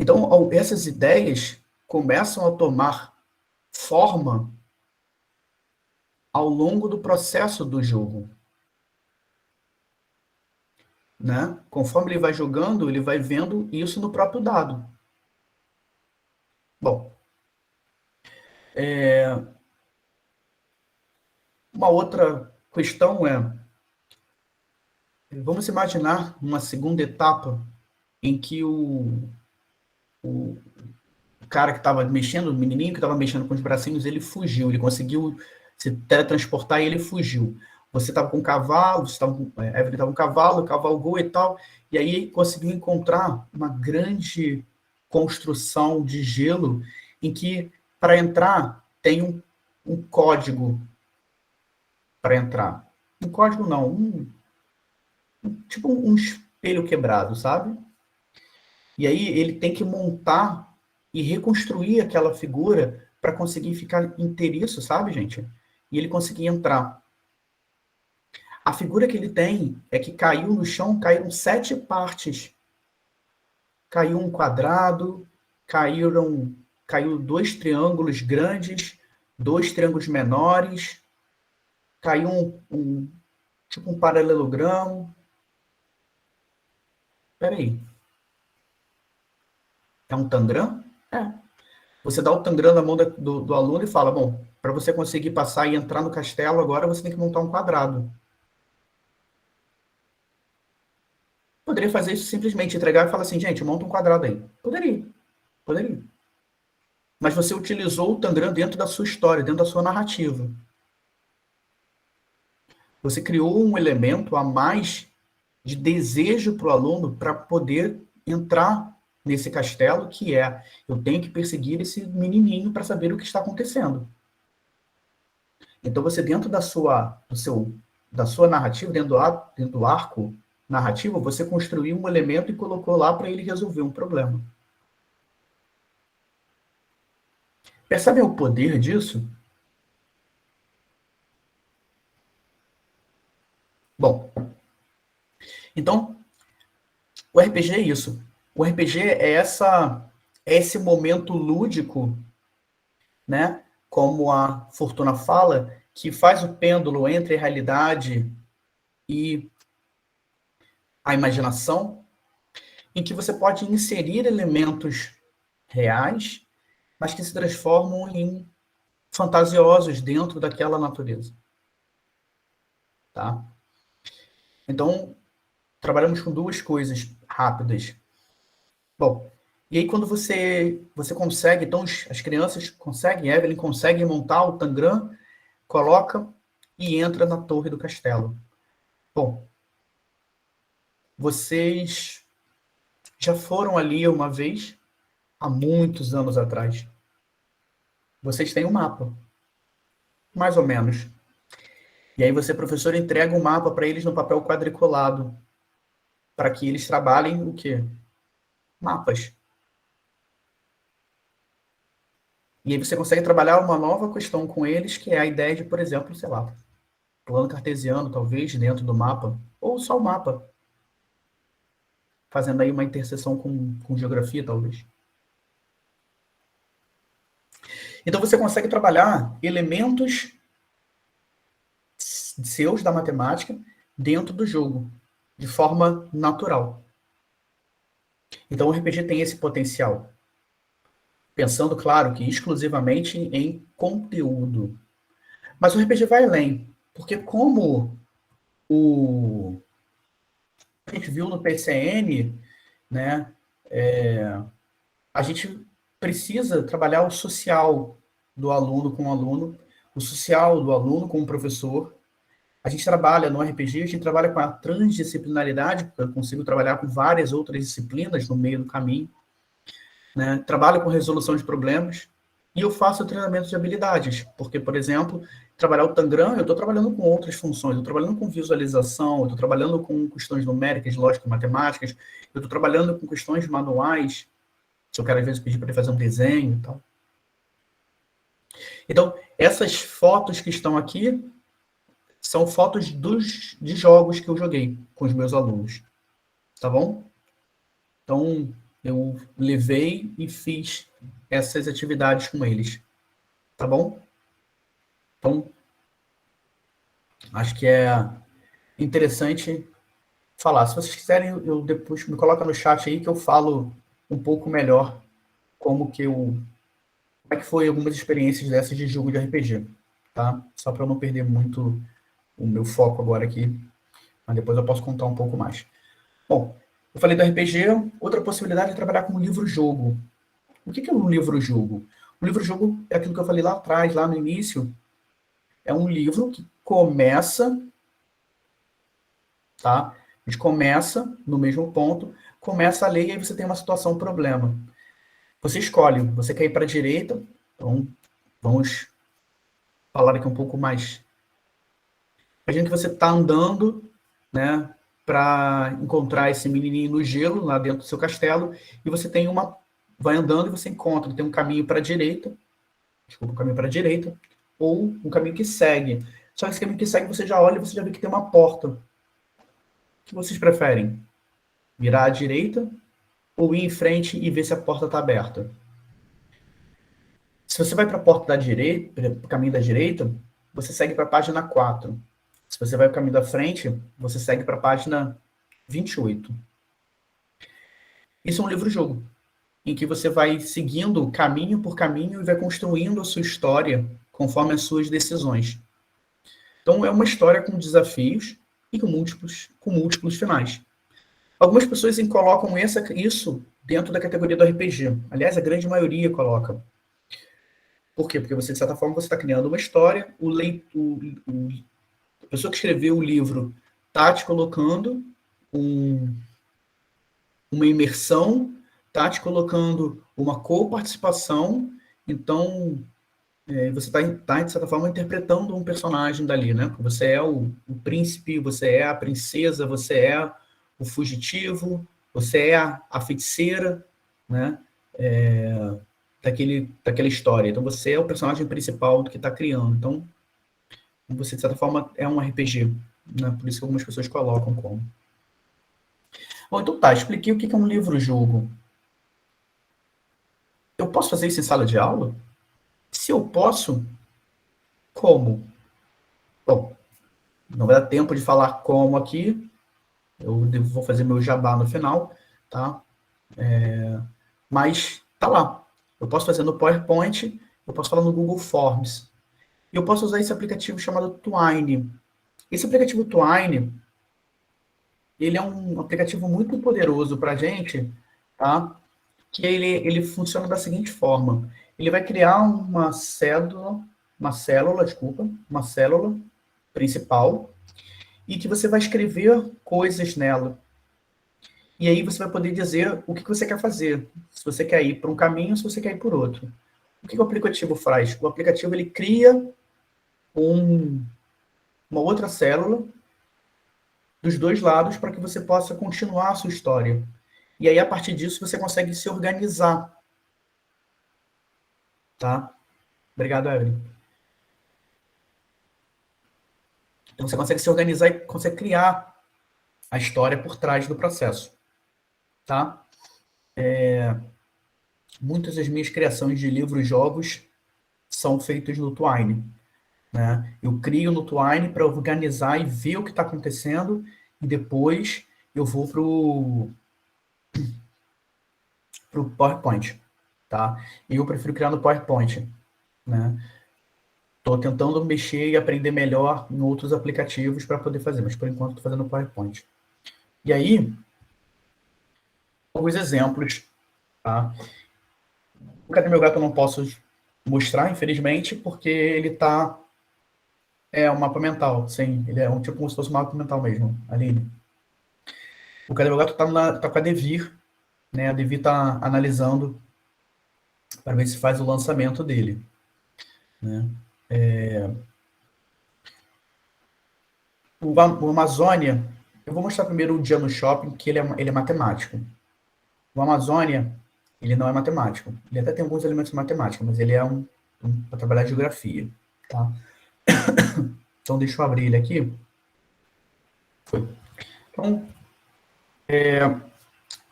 Então, essas ideias começam a tomar forma ao longo do processo do jogo, né? Conforme ele vai jogando, ele vai vendo isso no próprio dado. Bom, Uma outra questão vamos imaginar uma segunda etapa em que o cara que estava mexendo, o menininho que estava mexendo com os bracinhos, ele fugiu, ele conseguiu se teletransportar e ele fugiu. Você estava com um cavalo, Evelyn estava com um cavalo, cavalgou e tal, e aí conseguiu encontrar uma grande construção de gelo em que, para entrar, tem um código para entrar. Um código não, tipo um espelho quebrado, sabe? E aí ele tem que montar e reconstruir aquela figura para conseguir ficar inteiriço, sabe, gente? E ele conseguir entrar. A figura que ele tem é que caiu no chão, caíram 7 partes. Caiu um quadrado, caiu 2 triângulos grandes, 2 triângulos menores, caiu tipo um paralelogramo. Espera aí. É um tangram? É. Você dá o tangram na mão do aluno e fala, bom, para você conseguir passar e entrar no castelo, agora você tem que montar um quadrado. Poderia fazer isso simplesmente, entregar e falar assim, gente, monta um quadrado aí. Poderia. Mas você utilizou o tangram dentro da sua história, dentro da sua narrativa. Você criou um elemento a mais de desejo para o aluno para poder entrar nesse castelo, que é, eu tenho que perseguir esse menininho para saber o que está acontecendo. Então você, dentro da sua narrativa, dentro do arco narrativo, você construiu um elemento e colocou lá para ele resolver um problema. Percebem o poder disso? Bom, então, o RPG é isso. O RPG é esse momento lúdico, né? Como a Fortuna fala, que faz o pêndulo entre a realidade e a imaginação, em que você pode inserir elementos reais, mas que se transformam em fantasiosos dentro daquela natureza. Tá? Então, trabalhamos com 2 coisas rápidas. Bom, e aí quando você consegue, então as crianças conseguem, Evelyn consegue montar o tangram, coloca e entra na torre do castelo. Bom, vocês já foram ali uma vez, há muitos anos atrás. Vocês têm um mapa, mais ou menos. E aí você, professor, entrega um mapa para eles no papel quadriculado, para que eles trabalhem o quê? Mapas. E aí você consegue trabalhar uma nova questão com eles, que é a ideia de, por exemplo, sei lá, plano cartesiano, talvez, dentro do mapa, ou só o mapa, fazendo aí uma interseção com geografia, talvez. Então você consegue trabalhar elementos seus da matemática dentro do jogo, de forma natural. Então o RPG tem esse potencial. Pensando, claro, que exclusivamente em conteúdo. Mas o RPG vai além, porque como a gente viu no PCN, né, a gente precisa trabalhar o social do aluno com o aluno, o social do aluno com o professor. A gente trabalha no RPG, a gente trabalha com a transdisciplinaridade, porque eu consigo trabalhar com várias outras disciplinas no meio do caminho. Né? Trabalho com resolução de problemas e eu faço treinamento de habilidades, porque, por exemplo, trabalhar o Tangram, eu estou trabalhando com outras funções, eu estou trabalhando com visualização, eu estou trabalhando com questões numéricas, lógicas e matemáticas, eu estou trabalhando com questões manuais, se eu quero, às vezes, pedir para ele fazer um desenho e tal. Então, essas fotos que estão aqui são fotos de jogos que eu joguei com os meus alunos, tá bom? Então, eu levei e fiz essas atividades com eles, tá bom? Então, acho que é interessante falar. Se vocês quiserem, eu depois me coloca no chat aí que eu falo um pouco melhor como que eu como é que foi algumas experiências dessas de jogo de RPG, tá? Só para eu não perder muito o meu foco agora aqui, mas depois eu posso contar um pouco mais. Bom, eu falei do RPG, outra possibilidade é trabalhar com livro-jogo. O que é um livro-jogo? Um livro-jogo é aquilo que eu falei lá atrás, lá no início. É um livro que começa, tá? A gente começa no mesmo ponto, começa a ler e aí você tem uma situação, um problema. Você escolhe, você quer ir para a direita, então vamos falar aqui um pouco mais. Imagina que você está andando, né, para encontrar esse menininho no gelo, lá dentro do seu castelo, e você tem uma... Vai andando e você encontra, tem um caminho para a direita, desculpa, um caminho para a direita, ou um caminho que segue. Só que esse caminho que segue, você já olha e você já vê que tem uma porta. O que vocês preferem? Virar à direita ou ir em frente e ver se a porta está aberta? Se você vai para a porta da direita, para o caminho da direita, você segue para a página 4. Se você vai para o caminho da frente, você segue para a página 28. Isso é um livro-jogo, em que você vai seguindo caminho por caminho e vai construindo a sua história conforme as suas decisões. Então, é uma história com desafios e com múltiplos finais. Algumas pessoas colocam isso dentro da categoria do RPG. Aliás, a grande maioria coloca. Por quê? Porque você, de certa forma, você está criando uma história, a pessoa que escreveu o livro está te colocando uma imersão, está te colocando uma coparticipação, então você está, de certa forma, interpretando um personagem dali, né? Você é o príncipe, você é a princesa, você é o fugitivo, você é a feiticeira, né? Daquela história. Então, você é o personagem principal do que está criando. Então, você, de certa forma, é um RPG, né? Por isso que algumas pessoas colocam como. Bom, então tá, expliquei o que é um livro-jogo. Eu posso fazer isso em sala de aula? Se eu posso, como? Bom, não vai dar tempo de falar como aqui, eu vou fazer meu jabá no final, tá? Mas tá lá. Eu posso fazer no PowerPoint, eu posso falar no Google Forms. E eu posso usar esse aplicativo chamado Twine. Esse aplicativo Twine, ele é um aplicativo muito poderoso para a gente, tá? Que ele funciona da seguinte forma. Ele vai criar uma célula principal, e que você vai escrever coisas nela. E aí você vai poder dizer o que você quer fazer. Se você quer ir por um caminho, se você quer ir por outro. O que o aplicativo faz? O aplicativo ele cria uma outra célula dos dois lados para que você possa continuar a sua história. E aí, a partir disso, você consegue se organizar. Tá? Obrigado, Evelyn. Então, você consegue se organizar e consegue criar a história por trás do processo. Tá? Muitas das minhas criações de livros e jogos são feitas no Twine. Né? Eu crio no Twine para organizar e ver o que está acontecendo, e depois eu vou para o PowerPoint. Tá? E eu prefiro criar no PowerPoint. Né? Estou tentando mexer e aprender melhor em outros aplicativos para poder fazer, mas por enquanto estou fazendo no PowerPoint. E aí, alguns exemplos. Tá? O Cadê Meu Gato eu não posso mostrar, infelizmente, porque ele está... É um mapa mental, sim. Ele é tipo como se fosse um mapa mental mesmo, Aline. O Cadê Meu Gato tá com a Devir, né? A Devir está analisando para ver se faz o lançamento dele. Né? O Amazônia, eu vou mostrar primeiro o dia no shopping, que ele é matemático. O Amazônia, ele não é matemático. Ele até tem alguns elementos de matemática, mas ele é para trabalhar geografia. Tá? Então, deixa eu abrir ele aqui. Foi. Então,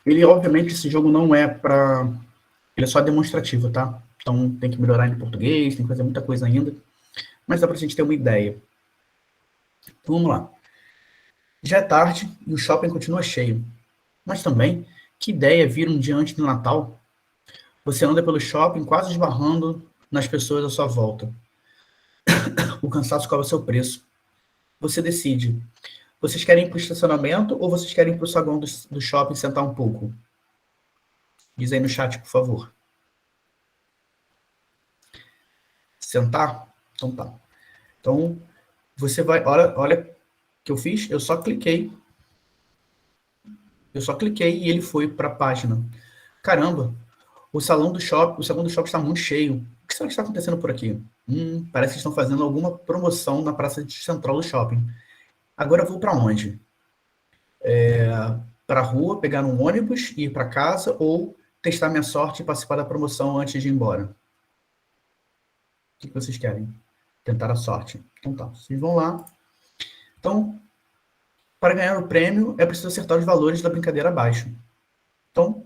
ele, obviamente, esse jogo não é para... Ele é só demonstrativo, tá? Então, tem que melhorar em português, tem que fazer muita coisa ainda. Mas dá pra gente ter uma ideia. Então, vamos lá. Já é tarde e o shopping continua cheio. Mas também, que ideia vir um dia antes do Natal? Você anda pelo shopping quase esbarrando nas pessoas à sua volta. O cansaço cobra seu preço. Você decide. Vocês querem ir para o estacionamento ou vocês querem ir para o saguão do shopping sentar um pouco? Diz aí no chat, por favor. Sentar? Então tá. Então, você vai... Olha o que eu fiz. Eu só cliquei e ele foi para a página. Caramba, o salão do shopping está muito cheio. O que será que está acontecendo por aqui? Parece que estão fazendo alguma promoção na praça central do shopping. Agora eu vou para onde? Para a rua, pegar um ônibus e ir para casa ou testar minha sorte e participar da promoção antes de ir embora? O que vocês querem? Tentar a sorte. Então tá, vocês vão lá. Então, para ganhar o prêmio, é preciso acertar os valores da brincadeira abaixo. Então,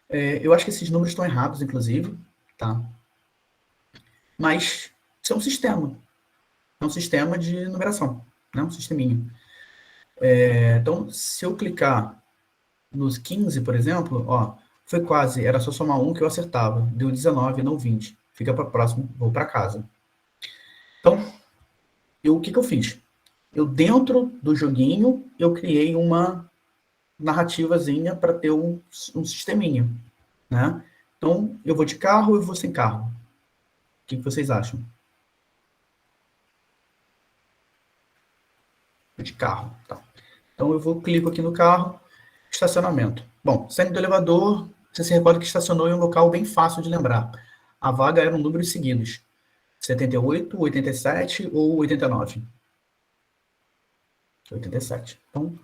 eu acho que esses números estão errados, inclusive, tá? Mas isso é um sistema. É um sistema de numeração, né? Um sisteminha. Então, se eu clicar nos 15, por exemplo, ó, foi quase, era só somar um que eu acertava. Deu 19, não 20. Fica para o próximo, vou para casa. Então, o que eu fiz? Eu, dentro do joguinho, eu criei uma narrativazinha para ter um sisteminha, né? Então, eu vou de carro, eu vou sem carro. O que vocês acham? De carro, tá. Então, eu clico aqui no carro, estacionamento. Bom, saindo do elevador, você se recorda que estacionou em um local bem fácil de lembrar. A vaga eram números seguidos. 78, 87 ou 89? 87. Então,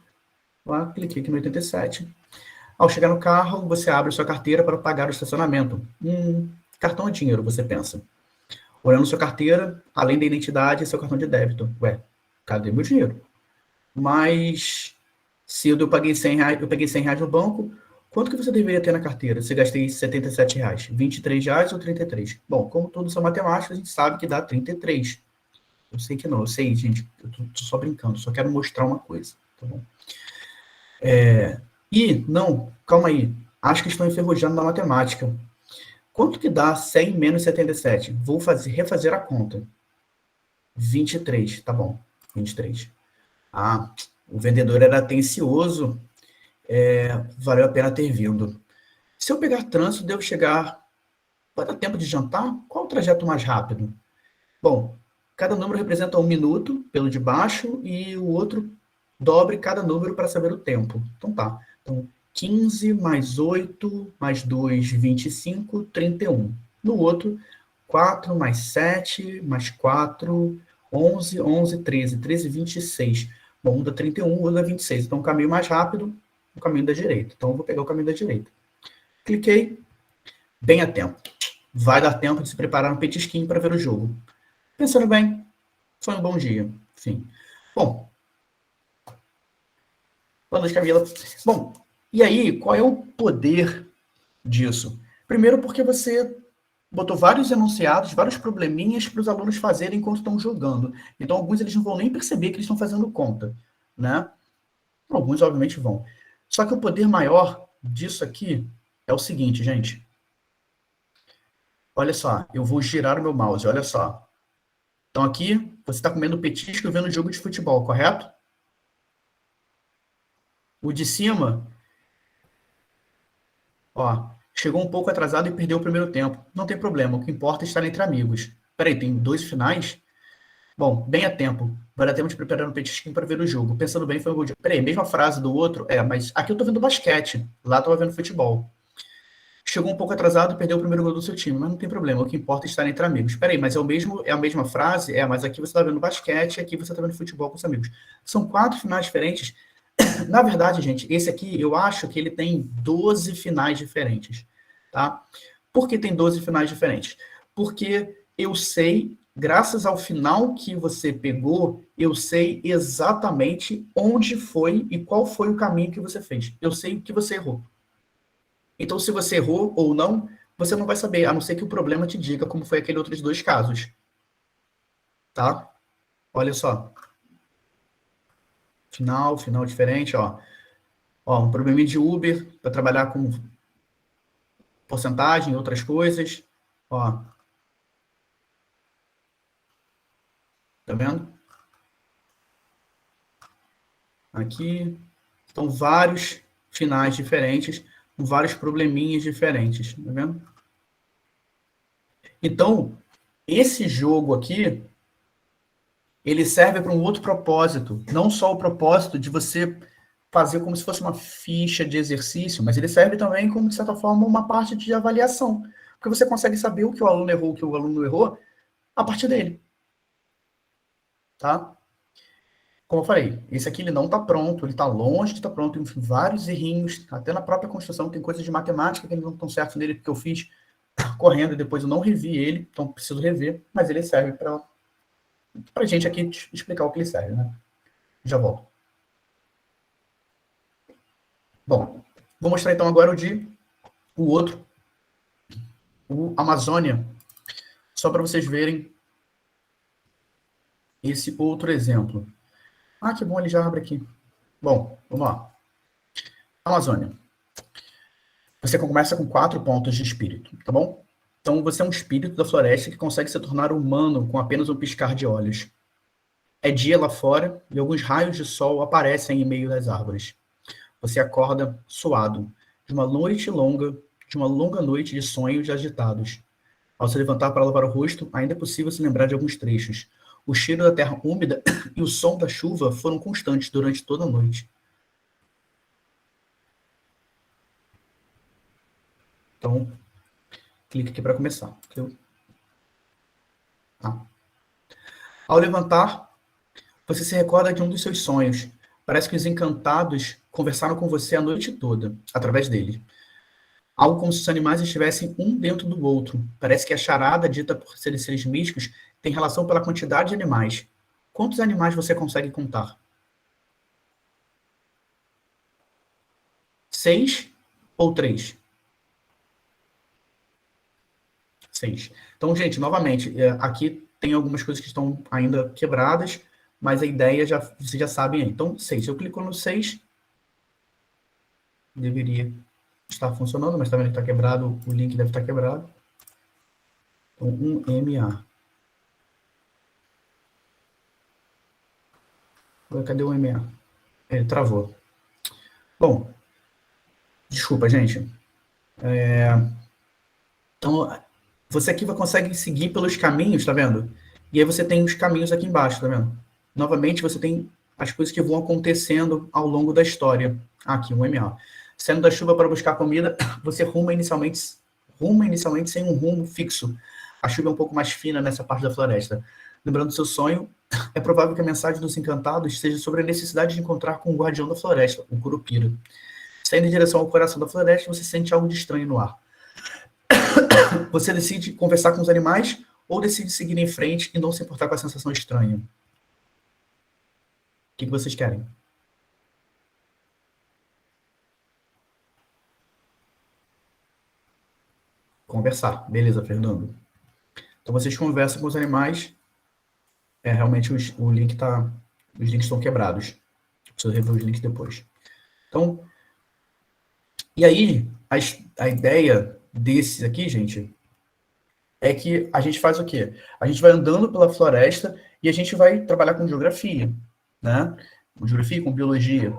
lá, cliquei aqui no 87. Ao chegar no carro, você abre sua carteira para pagar o estacionamento. Cartão ou dinheiro, você pensa. Olhando sua carteira, além da identidade, seu cartão de débito. Ué, cadê meu dinheiro? Mas cedo eu paguei 100 reais, eu peguei 100 reais no banco. Quanto que você deveria ter na carteira? Se gastei 77 reais, 23 reais ou 33? Bom, como todos são matemáticos, a gente sabe que dá 33. Eu sei que não, eu sei, gente, eu tô só brincando, só quero mostrar uma coisa, tá bom? Não, calma aí, acho que estou enferrujando na matemática. Quanto que dá 100 menos 77? Vou refazer a conta. 23, tá bom, 23. Ah, o vendedor era atencioso, valeu a pena ter vindo. Se eu pegar trânsito, devo chegar... Vai dar tempo de jantar? Qual o trajeto mais rápido? Bom, cada número representa 1 minuto, pelo de baixo, e o outro dobre cada número para saber o tempo. Então tá. Então, 15 mais 8 mais 2, 25, 31. No outro, 4 mais 7 mais 4, 11, 11, 13, 13, 26. Bom, um dá 31, outro dá 26. Então, o caminho mais rápido, o caminho da direita. Então, eu vou pegar o caminho da direita. Cliquei, bem a tempo. Vai dar tempo de se preparar um petisquinho para ver o jogo. Pensando bem, foi um bom dia. Enfim. Bom. Boa noite, Camila. Bom, e aí, qual é o poder disso? Primeiro, porque você botou vários enunciados, vários probleminhas para os alunos fazerem enquanto estão jogando. Então, alguns eles não vão nem perceber que eles estão fazendo conta, né? Alguns, obviamente, vão. Só que o poder maior disso aqui é o seguinte, gente. Olha só, eu vou girar o meu mouse, olha só. Então, aqui, você está comendo petisco e vendo jogo de futebol, correto? O de cima, ó, chegou um pouco atrasado e perdeu o primeiro tempo. Não tem problema, o que importa é estar entre amigos. Peraí, tem 2 finais? Bom, bem a tempo. Vai dar tempo de preparar um petisquinho para ver o jogo. Pensando bem, foi um gol de... Peraí, mesma frase do outro? Mas aqui eu tô vendo basquete. Lá eu tava vendo futebol. Chegou um pouco atrasado e perdeu o primeiro gol do seu time, mas não tem problema, o que importa é estar entre amigos. Peraí, mas é a mesma frase? Mas aqui você está vendo basquete, aqui você está vendo futebol com os amigos. São 4 finais diferentes. Na verdade, gente, esse aqui, eu acho que ele tem 12 finais diferentes, tá? Por que tem 12 finais diferentes? Porque eu sei, graças ao final que você pegou, eu sei exatamente onde foi e qual foi o caminho que você fez. Eu sei o que você errou. Então, se você errou ou não, você não vai saber, a não ser que o problema te diga como foi aquele outros 2 casos. Tá? Olha só. Final diferente, ó. Ó, um probleminha de Uber para trabalhar com porcentagem, outras coisas. Ó. Tá vendo? Aqui estão vários finais diferentes, com vários probleminhas diferentes. Tá vendo? Então, esse jogo aqui, ele serve para um outro propósito. Não só o propósito de você fazer como se fosse uma ficha de exercício, mas ele serve também como, de certa forma, uma parte de avaliação. Porque você consegue saber o que o aluno errou, o que o aluno não errou, a partir dele. Tá? Como eu falei, esse aqui ele não está pronto, ele está longe de estar pronto, tem vários errinhos, até na própria construção tem coisas de matemática que não estão certas nele, porque eu fiz correndo e depois eu não revi ele, então preciso rever, mas ele serve para a gente aqui explicar o que ele serve, né? Já volto. Bom, vou mostrar então agora o outro, o Amazônia, só para vocês verem esse outro exemplo. Ah, que bom, ele já abre aqui. Bom, vamos lá. Amazônia. Você começa com 4 pontos de espírito, tá bom? Então, você é um espírito da floresta que consegue se tornar humano com apenas um piscar de olhos. É dia lá fora e alguns raios de sol aparecem em meio das árvores. Você acorda suado, de uma longa noite de sonhos agitados. Ao se levantar para lavar o rosto, ainda é possível se lembrar de alguns trechos. O cheiro da terra úmida e o som da chuva foram constantes durante toda a noite. Então, clique aqui para começar. Tá. Ao levantar, você se recorda de um dos seus sonhos. Parece que os encantados conversaram com você a noite toda, através dele. Algo como se os animais estivessem um dentro do outro. Parece que a charada dita por seres místicos tem relação pela quantidade de animais. Quantos animais você consegue contar? 6 ou 3? 6. Então, gente, novamente, aqui tem algumas coisas que estão ainda quebradas, mas a ideia vocês já sabem aí. Então, 6. Se eu clico no 6, deveria estar funcionando, mas também está quebrado, o link deve estar quebrado. Então, 1MA. Cadê o MA? Ele travou. Bom, desculpa, gente. Então, você aqui consegue seguir pelos caminhos, tá vendo? E aí você tem os caminhos aqui embaixo, tá vendo? Novamente, você tem as coisas que vão acontecendo ao longo da história. Aqui, um MA. Saindo da chuva para buscar comida, você ruma inicialmente sem um rumo fixo. A chuva é um pouco mais fina nessa parte da floresta. Lembrando do seu sonho, é provável que a mensagem dos encantados seja sobre a necessidade de encontrar com o guardião da floresta, o Curupira. Saindo em direção ao coração da floresta, você sente algo de estranho no ar. Você decide conversar com os animais ou decide seguir em frente e não se importar com a sensação estranha? O que vocês querem? Conversar. Beleza, Fernando. Então vocês conversam com os animais. Realmente o link tá, os links estão quebrados. Preciso rever os links depois. Então, e aí, a ideia desses aqui, gente, é que a gente faz o quê? A gente vai andando pela floresta e a gente vai trabalhar com geografia, né? Com geografia, com biologia.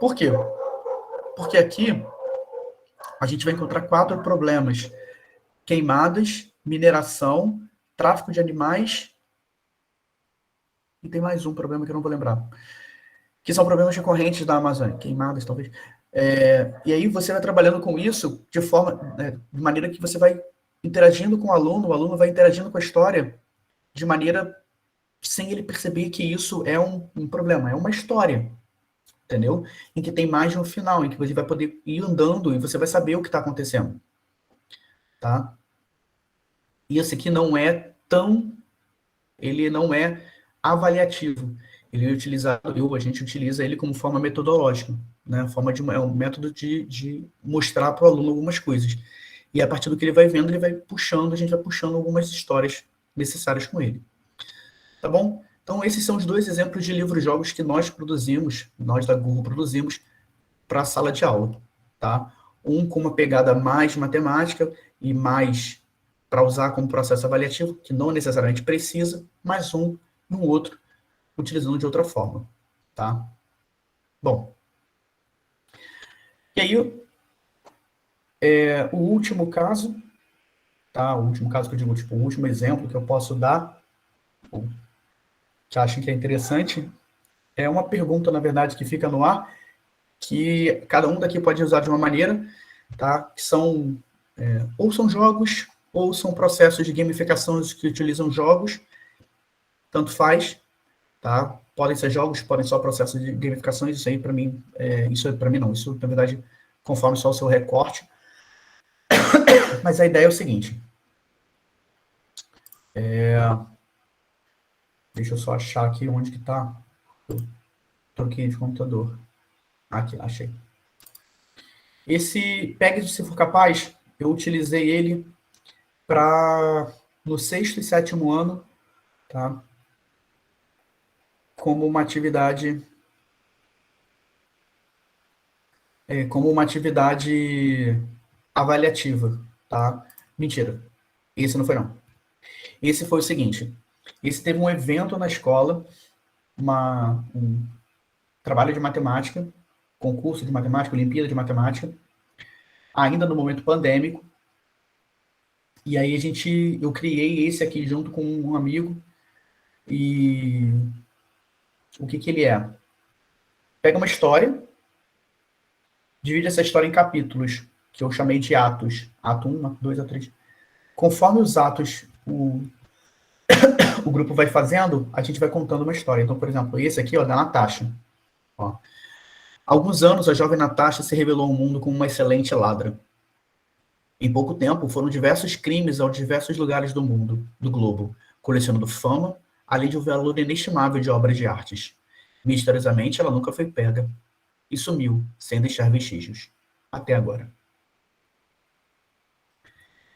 Por quê? Porque aqui a gente vai encontrar 4 problemas: queimadas, mineração, tráfico de animais, e tem mais um problema que eu não vou lembrar, que são problemas recorrentes da Amazônia, queimadas, talvez. E aí você vai trabalhando com isso de maneira que você vai interagindo com o aluno vai interagindo com a história de maneira sem ele perceber que isso é um problema, é uma história, entendeu? Em que tem mais de um final, em que você vai poder ir andando e você vai saber o que está acontecendo, tá? E esse aqui ele não é avaliativo. Ele é utilizado, a gente utiliza ele como forma metodológica, né? É um método de mostrar para o aluno algumas coisas. E a partir do que ele vai vendo, a gente vai puxando algumas histórias necessárias com ele. Tá bom? Então, esses são os 2 exemplos de livros-jogos que nós da Google produzimos para a sala de aula, tá? um com uma pegada mais matemática e mais para usar como processo avaliativo, que não necessariamente precisa, mas um e um outro utilizando de outra forma, tá? Bom, e aí o último caso, tá? O último caso que eu digo, tipo, o último exemplo que eu posso dar, que acham que é interessante, é uma pergunta, na verdade, que fica no ar, que cada um daqui pode usar de uma maneira, tá? Que são, ou são jogos, ou são processos de gamificação que utilizam jogos, tanto faz, tá? Podem ser jogos, podem ser só processos de gamificação, isso aí para mim, isso para mim não, isso na verdade conforme só o seu recorte. Mas a ideia é o seguinte, deixa eu só achar aqui onde que tá, troquei de computador, aqui, achei. Esse PEG, se for capaz, eu utilizei ele para no sexto e sétimo ano, tá? Como uma atividade avaliativa, tá? Mentira, esse não foi não. Esse foi o seguinte, esse teve um evento na escola, um trabalho de matemática, concurso de matemática, Olimpíada de Matemática, ainda no momento pandêmico, e aí eu criei esse aqui junto com um amigo, e o que ele é? Pega uma história, divide essa história em capítulos, que eu chamei de atos. Ato 1, ato 2, ato 3. Conforme os atos o grupo vai fazendo, a gente vai contando uma história. Então, por exemplo, esse aqui, ó, da Natasha. Ó. Há alguns anos, a jovem Natasha se revelou ao mundo como uma excelente ladra. Em pouco tempo, foram diversos crimes aos diversos lugares do mundo, do globo, colecionando fama, além de um valor inestimável de obras de artes. Misteriosamente, ela nunca foi pega e sumiu, sem deixar vestígios. Até agora.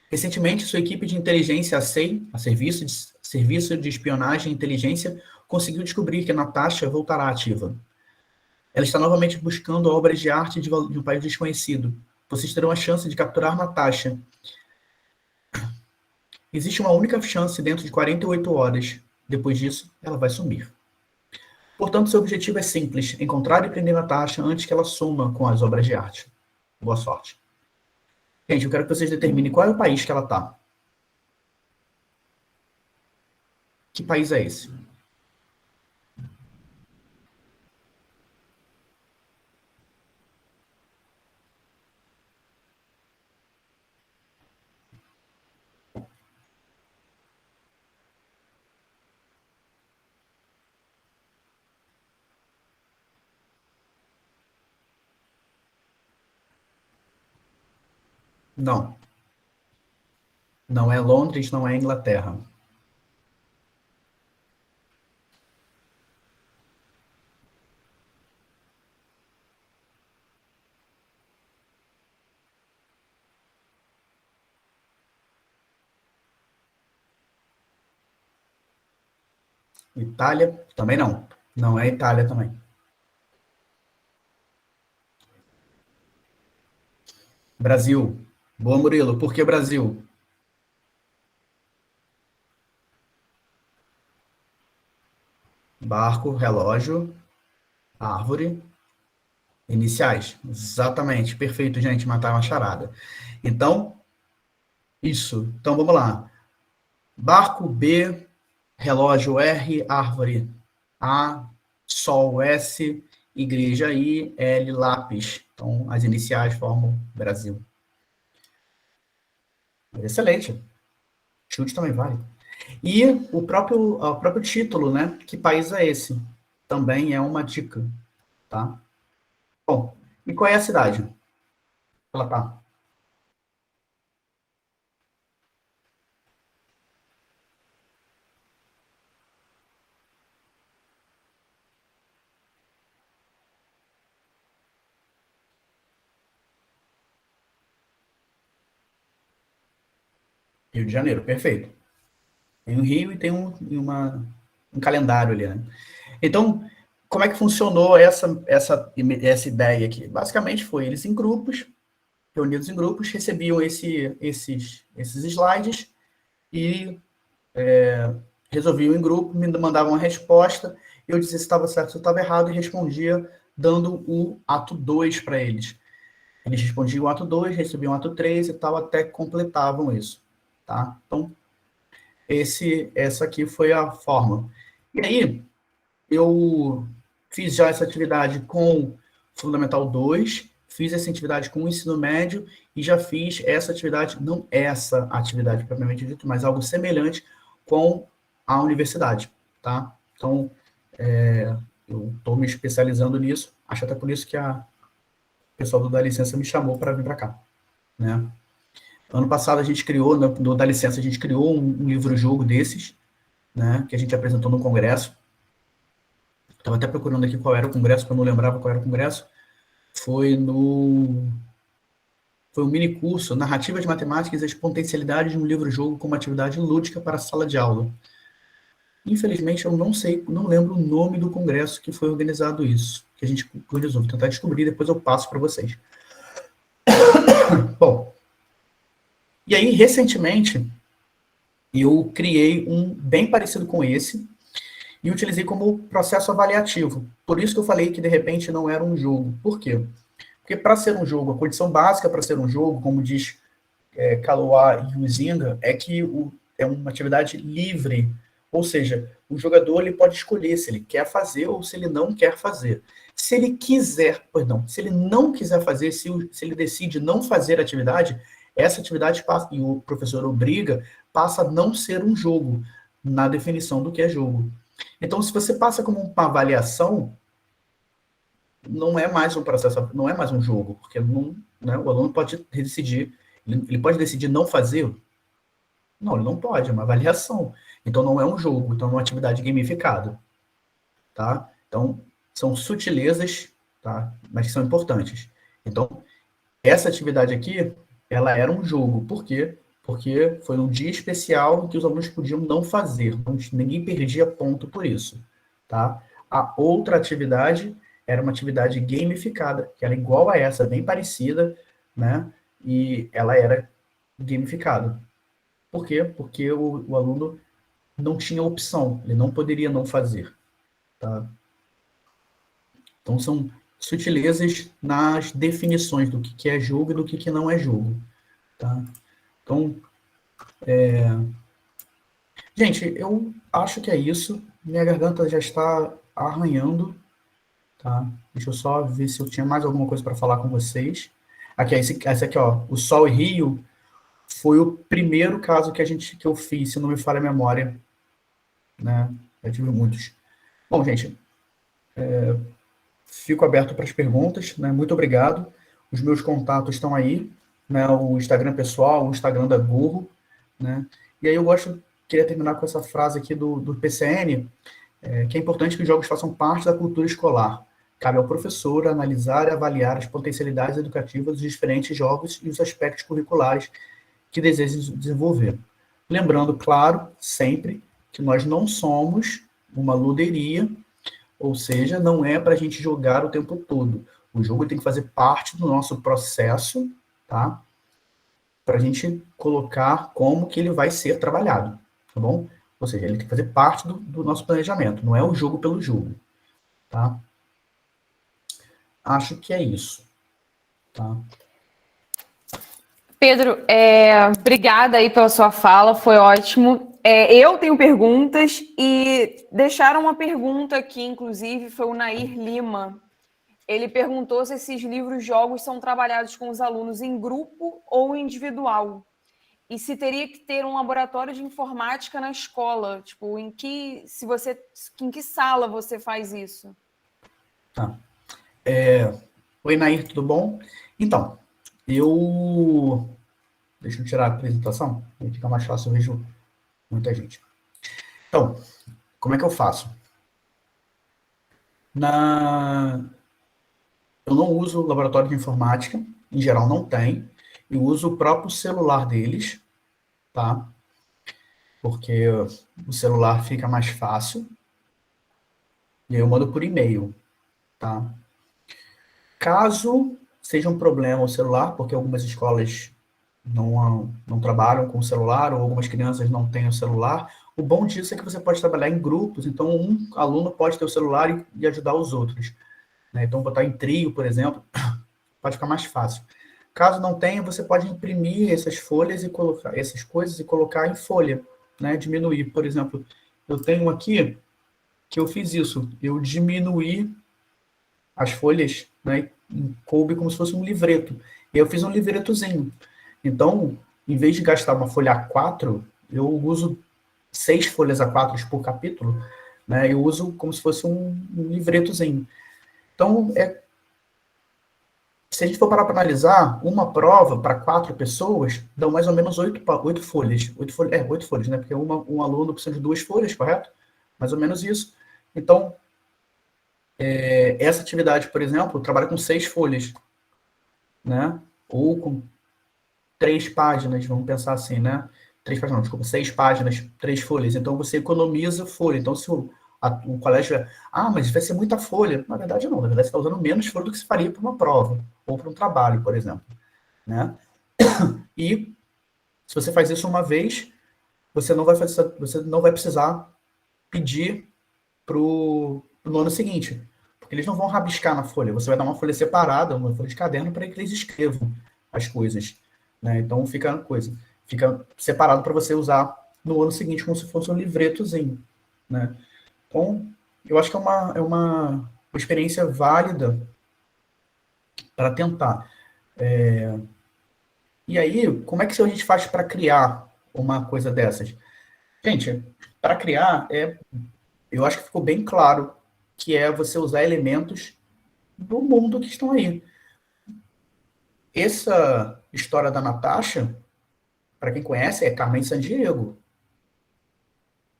Recentemente, sua equipe de inteligência, a SEI, a Serviço de Espionagem e Inteligência, conseguiu descobrir que Natasha voltará ativa. Ela está novamente buscando obras de arte de um país desconhecido. Vocês terão a chance de capturar Natasha. Existe uma única chance dentro de 48 horas. Depois disso, ela vai sumir. Portanto, seu objetivo é simples: encontrar e prender Natasha antes que ela suma com as obras de arte. Boa sorte. Gente, eu quero que vocês determinem qual é o país que ela está. Que país é esse? Não. Não é Londres, não é Inglaterra. Itália? Também não. Não é Itália também. Brasil. Boa, Murilo. Por que Brasil? Barco, relógio, árvore, iniciais. Exatamente. Perfeito, gente. Matar uma charada. Então, isso. Então, vamos lá. Barco, B, relógio, R, árvore, A, sol, S, igreja, I, L, lápis. Então, as iniciais formam Brasil. Excelente. Chute também vale. E o próprio título, né? Que país é esse? Também é uma dica, tá? Bom, e qual é a cidade? Ela tá. Rio de Janeiro, perfeito. Tem um rio e tem um calendário ali, né? Então, como é que funcionou essa ideia aqui? Basicamente foi eles em grupos, reunidos em grupos, recebiam esses slides e resolviam em grupo, me mandavam uma resposta, eu dizia se estava certo ou se estava errado e respondia dando o ato 2 para eles. Eles respondiam o ato 2, recebiam o ato 3 e tal, até que completavam isso. Tá? Então, essa aqui foi a forma. E aí, eu fiz já essa atividade com Fundamental 2, fiz essa atividade com o ensino médio e já fiz essa atividade, não essa atividade propriamente dito, mas algo semelhante com a universidade, tá? Então, eu estou me especializando nisso, acho até por isso que o pessoal do Da Licença me chamou para vir para cá, né? Ano passado a gente criou, no Da Licença, a gente criou um livro-jogo desses, né, que a gente apresentou no congresso. Estava até procurando aqui qual era o congresso, porque eu não lembrava qual era o congresso. Foi um mini curso, Narrativa de Matemáticas e as Potencialidades de um Livro-Jogo como Atividade Lúdica para a Sala de Aula. Infelizmente, eu não sei, não lembro o nome do congresso que foi organizado isso, que a gente organizou. Vou tentar descobrir, depois eu passo para vocês. Bom, e aí, recentemente, eu criei um bem parecido com esse e utilizei como processo avaliativo. Por isso que eu falei que, de repente, não era um jogo. Por quê? Porque para ser um jogo, a condição básica para ser um jogo, como diz Kaluá e Huizinga, é que é uma atividade livre. Ou seja, o jogador ele pode escolher se ele quer fazer ou se ele não quer fazer. Se ele quiser, perdão, se ele não quiser fazer, se ele decide não fazer a atividade, essa atividade passa, e o professor obriga, passa a não ser um jogo, na definição do que é jogo. Então, se você passa como uma avaliação, não é mais um processo, não é mais um jogo, porque não, né, o aluno pode decidir, ele pode decidir não fazer? Não, ele não pode, é uma avaliação. Então, não é um jogo, então é uma atividade gamificada, tá? Então, são sutilezas, tá? Mas que são importantes. Então, essa atividade aqui, ela era um jogo. Por quê? Porque foi um dia especial em que os alunos podiam não fazer. Ninguém perdia ponto por isso, tá? A outra atividade era uma atividade gamificada, que era igual a essa, bem parecida, né? E ela era gamificada. Por quê? Porque o aluno não tinha opção, ele não poderia não fazer, tá? Então, são sutilezas nas definições do que é jogo e do que não é jogo, tá? Então, gente, eu acho que é isso. Minha garganta já está arranhando, tá? Deixa eu só ver se eu tinha mais alguma coisa para falar com vocês. Aqui, esse aqui, ó, o Sol e Rio foi o primeiro caso que eu fiz, se não me falha a memória, né? Eu tive muitos. Bom, gente, fico aberto para as perguntas, né? Muito obrigado. Os meus contatos estão aí, né? O Instagram pessoal, o Instagram da Gurro, né? E aí queria terminar com essa frase aqui do PCN, que é importante que os jogos façam parte da cultura escolar. Cabe ao professor analisar e avaliar as potencialidades educativas dos diferentes jogos e os aspectos curriculares que deseja desenvolver. Lembrando, claro, sempre, que nós não somos uma luderia, ou seja, não é para a gente jogar o tempo todo. O jogo tem que fazer parte do nosso processo, tá? Para a gente colocar como que ele vai ser trabalhado, tá bom? Ou seja, ele tem que fazer parte do nosso planejamento, não é o jogo pelo jogo, tá? Acho que é isso, tá? Pedro, obrigada aí pela sua fala, foi ótimo. Eu tenho perguntas e deixaram uma pergunta aqui, inclusive, foi o Nair Lima. Ele perguntou se esses livros-jogos são trabalhados com os alunos em grupo ou individual. E se teria que ter um laboratório de informática na escola, tipo, em que sala você faz isso? Tá. Oi, Nair, tudo bom? Então, deixa eu tirar a apresentação, aí fica mais fácil, eu vejo muita gente. Então, como é que eu faço? Eu não uso laboratório de informática, em geral não tem. Eu uso o próprio celular deles, tá? Porque o celular fica mais fácil. E aí eu mando por e-mail, tá? Caso seja um problema o celular, porque algumas escolas não trabalham com o celular, ou algumas crianças não têm o celular. O bom disso é que você pode trabalhar em grupos, então um aluno pode ter o celular e ajudar os outros, né? Então, botar em trio, por exemplo, pode ficar mais fácil. Caso não tenha, você pode imprimir essas folhas e colocar essas coisas e colocar em folha, né? Diminuir. Por exemplo, eu tenho aqui que eu fiz isso. Eu diminuí as folhas, né? Coube como se fosse um livreto. E eu fiz um livretozinho. Então, em vez de gastar uma folha A4, eu uso 6 folhas A4 por capítulo, né? Eu uso como se fosse um livretozinho. Então, se a gente for parar para analisar, uma prova para 4 pessoas dão mais ou menos 8 folhas. 8 folhas, né? Porque um aluno precisa de 2 folhas, correto? Mais ou menos isso. Então, essa atividade, por exemplo, trabalha com 6 folhas, né? Ou com 3 páginas, vamos pensar assim, né? 3 páginas, não, desculpa, 6 páginas, 3 folhas. Então, você economiza folha. Então, se o colégio mas vai ser muita folha. Na verdade, não. Na verdade, você está usando menos folha do que se faria para uma prova ou para um trabalho, por exemplo, né? E se você faz isso uma vez, você não vai precisar pedir no ano seguinte, porque eles não vão rabiscar na folha. Você vai dar uma folha separada, uma folha de caderno, para que eles escrevam as coisas, né? Então fica separado para você usar no ano seguinte como se fosse um livretozinho, né? Então, eu acho que é uma experiência válida para tentar. E aí, como é que a gente faz para criar uma coisa dessas? Gente, para criar, eu acho que ficou bem claro que é você usar elementos do mundo que estão aí. Essa história da Natasha, para quem conhece, é Carmen Sandiego.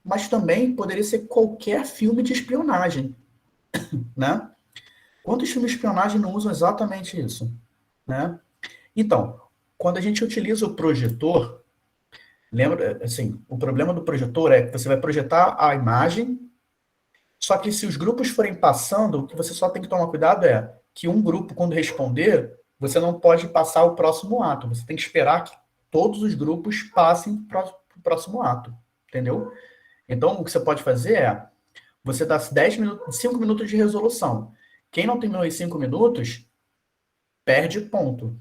Mas também poderia ser qualquer filme de espionagem, né? Quantos filmes de espionagem não usam exatamente isso, né? Então, quando a gente utiliza o projetor, lembra, assim, o problema do projetor é que você vai projetar a imagem, só que se os grupos forem passando, o que você só tem que tomar cuidado é que um grupo, quando responder, você não pode passar o próximo ato. Você tem que esperar que todos os grupos passem para o próximo ato. Entendeu? Então, o que você pode fazer é, você dá 10 minutos, 5 minutos de resolução. Quem não terminou em 5 minutos, perde ponto,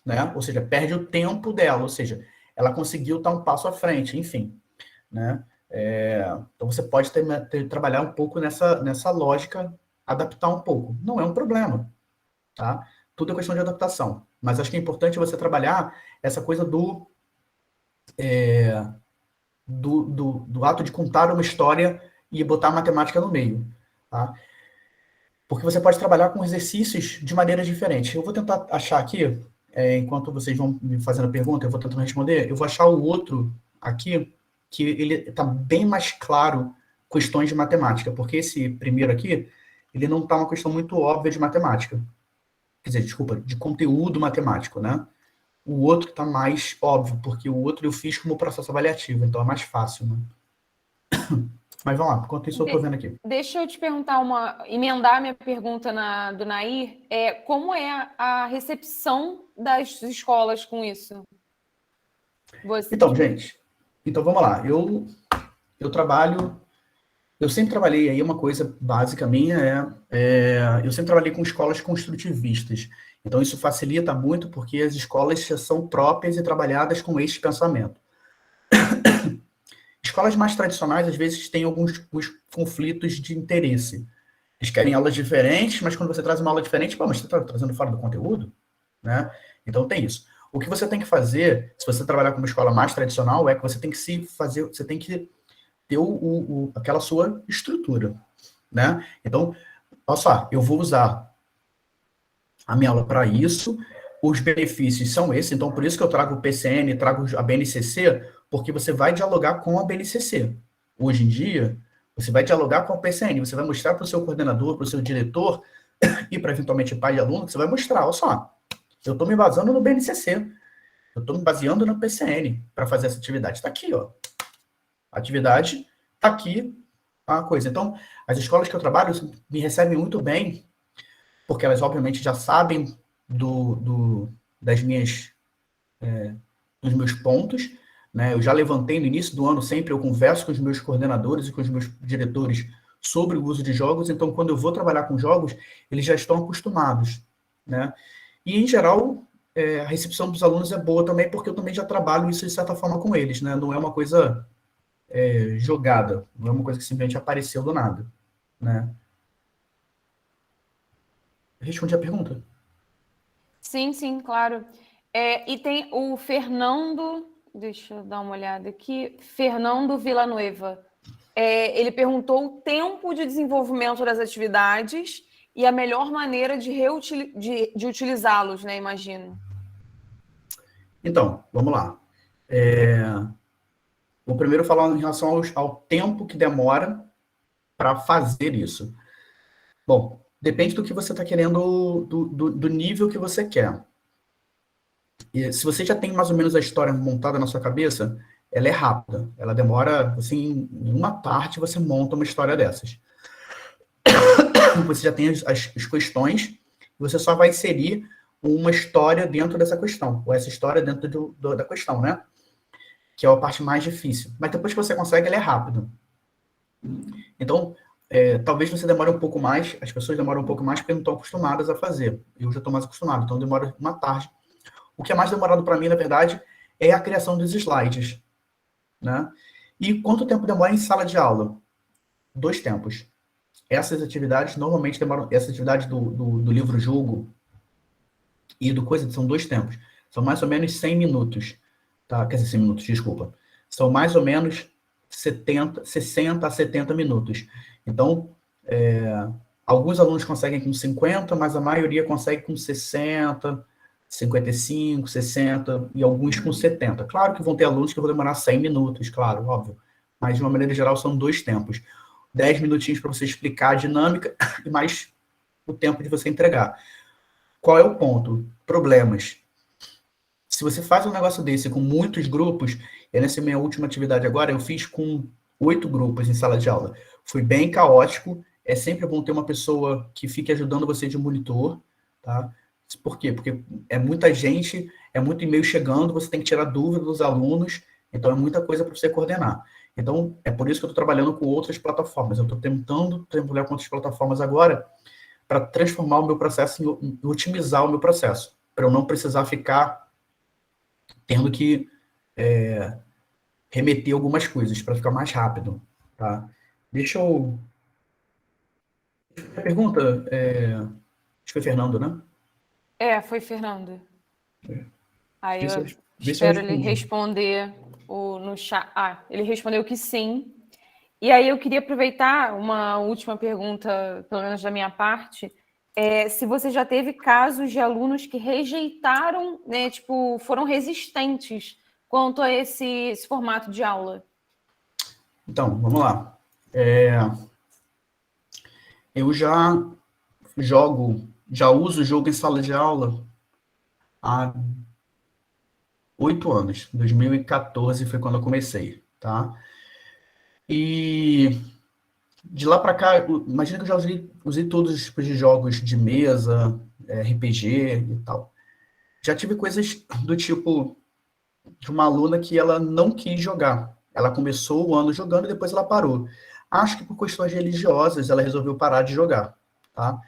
né? Ou seja, perde o tempo dela, ou seja, ela conseguiu estar um passo à frente, enfim, né? Então você pode trabalhar um pouco nessa lógica, adaptar um pouco. Não é um problema, tá? Tudo é questão de adaptação. Mas acho que é importante você trabalhar essa coisa do ato de contar uma história e botar a matemática no meio, tá? Porque você pode trabalhar com exercícios de maneiras diferentes. Eu vou tentar achar aqui, enquanto vocês vão me fazendo a pergunta, eu vou tentando responder, eu vou achar o outro aqui, que ele está bem mais claro questões de matemática, porque esse primeiro aqui, ele não está uma questão muito óbvia de matemática. Quer dizer, desculpa, de conteúdo matemático, né? O outro está mais óbvio, porque o outro eu fiz como processo avaliativo, então é mais fácil, né? Mas vamos lá, enquanto isso eu estou vendo aqui. Deixa eu te perguntar emendar minha pergunta do Nair, como é a recepção das escolas com isso? Então, gente, vamos lá. Eu trabalho, eu sempre trabalhei aí, uma coisa básica minha eu sempre trabalhei com escolas construtivistas. Então, isso facilita muito, porque as escolas já são próprias e trabalhadas com este pensamento. Escolas mais tradicionais, às vezes, têm alguns conflitos de interesse. Eles querem aulas diferentes, mas quando você traz uma aula diferente, mas você está trazendo fora do conteúdo, né? Então, tem isso. O que você tem que fazer, se você trabalhar com uma escola mais tradicional, é que você tem que você tem que ter aquela sua estrutura, né? Então, olha só, eu vou usar a minha aula para isso, os benefícios são esses, então por isso que eu trago o PCN, trago a BNCC, porque você vai dialogar com a BNCC. Hoje em dia, você vai dialogar com a PCN, você vai mostrar para o seu coordenador, para o seu diretor, e para eventualmente pai de aluno, que você vai mostrar, olha só, eu estou me basando no BNCC, eu estou me baseando no PCN para fazer essa atividade. Está aqui, ó. A atividade está aqui, a coisa. Então, as escolas que eu trabalho me recebem muito bem, porque elas, obviamente, já sabem das dos meus pontos, né? Eu já levantei no início do ano, sempre eu converso com os meus coordenadores e com os meus diretores sobre o uso de jogos, então quando eu vou trabalhar com jogos, eles já estão acostumados, né? E, em geral, a recepção dos alunos é boa também, porque eu também já trabalho isso de certa forma com eles, né? Não é uma coisa jogada, não é uma coisa que simplesmente apareceu do nada, né? Respondi a pergunta? Sim, sim, claro. E tem o Fernando, deixa eu dar uma olhada aqui, Fernando Villanueva. Ele perguntou o tempo de desenvolvimento das atividades e a melhor maneira de utilizá-los, né? Imagino. Então, vamos lá. Vou primeiro falar em relação ao tempo que demora para fazer isso. Bom, depende do que você está querendo, do nível que você quer. E se você já tem mais ou menos a história montada na sua cabeça, ela é rápida. Ela demora, assim, em uma tarde você monta uma história dessas. Você já tem as questões, você só vai inserir uma história dentro dessa questão, ou essa história dentro da questão, né? Que é a parte mais difícil. Mas depois que você consegue, ela é rápida. Então, talvez você demore um pouco mais, as pessoas demoram um pouco mais porque não estão acostumadas a fazer. Eu já estou mais acostumado, então demora uma tarde. O que é mais demorado para mim, na verdade, é a criação dos slides, né? E quanto tempo demora em sala de aula? 2 tempos. Essas atividades normalmente demoram, essa atividade do livro-jogo e do coisa são 2 tempos. São mais ou menos 100 minutos, tá? Quer dizer, 100 minutos, desculpa. São mais ou menos 60 a 70 minutos. Então, alguns alunos conseguem com 50, mas a maioria consegue com 60, 55, 60 e alguns com 70. Claro que vão ter alunos que vão demorar 100 minutos, claro, óbvio. Mas, de uma maneira geral, são 2 tempos. 10 minutinhos para você explicar a dinâmica e mais o tempo de você entregar. Qual é o ponto? Problemas. Se você faz um negócio desse com muitos grupos, e nessa minha última atividade agora, eu fiz com 8 grupos em sala de aula. Foi bem caótico, é sempre bom ter uma pessoa que fique ajudando você de monitor, tá? Por quê? Porque é muita gente, é muito e-mail chegando, você tem que tirar dúvida dos alunos, então é muita coisa para você coordenar. Então, é por isso que eu estou trabalhando com outras plataformas. Eu estou tentando trabalhar com outras plataformas agora para transformar o meu processo e otimizar o meu processo, para eu não precisar ficar tendo que remeter algumas coisas, para ficar mais rápido, tá? Deixa eu... A pergunta, acho que foi Fernando, né? Foi Fernando. Aí eu Vê se eu espero ele respondi. responder no chat. Ele respondeu que sim. E aí eu queria aproveitar uma última pergunta, pelo menos da minha parte, se você já teve casos de alunos que rejeitaram, né, tipo, foram resistentes quanto a esse formato de aula. Então, vamos lá. Eu já uso o jogo em sala de aula há 8 anos. 2014 foi quando eu comecei, tá? E de lá para cá, imagina que eu já usei todos os tipos de jogos de mesa, RPG e tal. Já tive coisas do tipo de uma aluna que ela não quis jogar. Ela começou o ano jogando e depois ela parou. Acho que por questões religiosas ela resolveu parar de jogar, tá?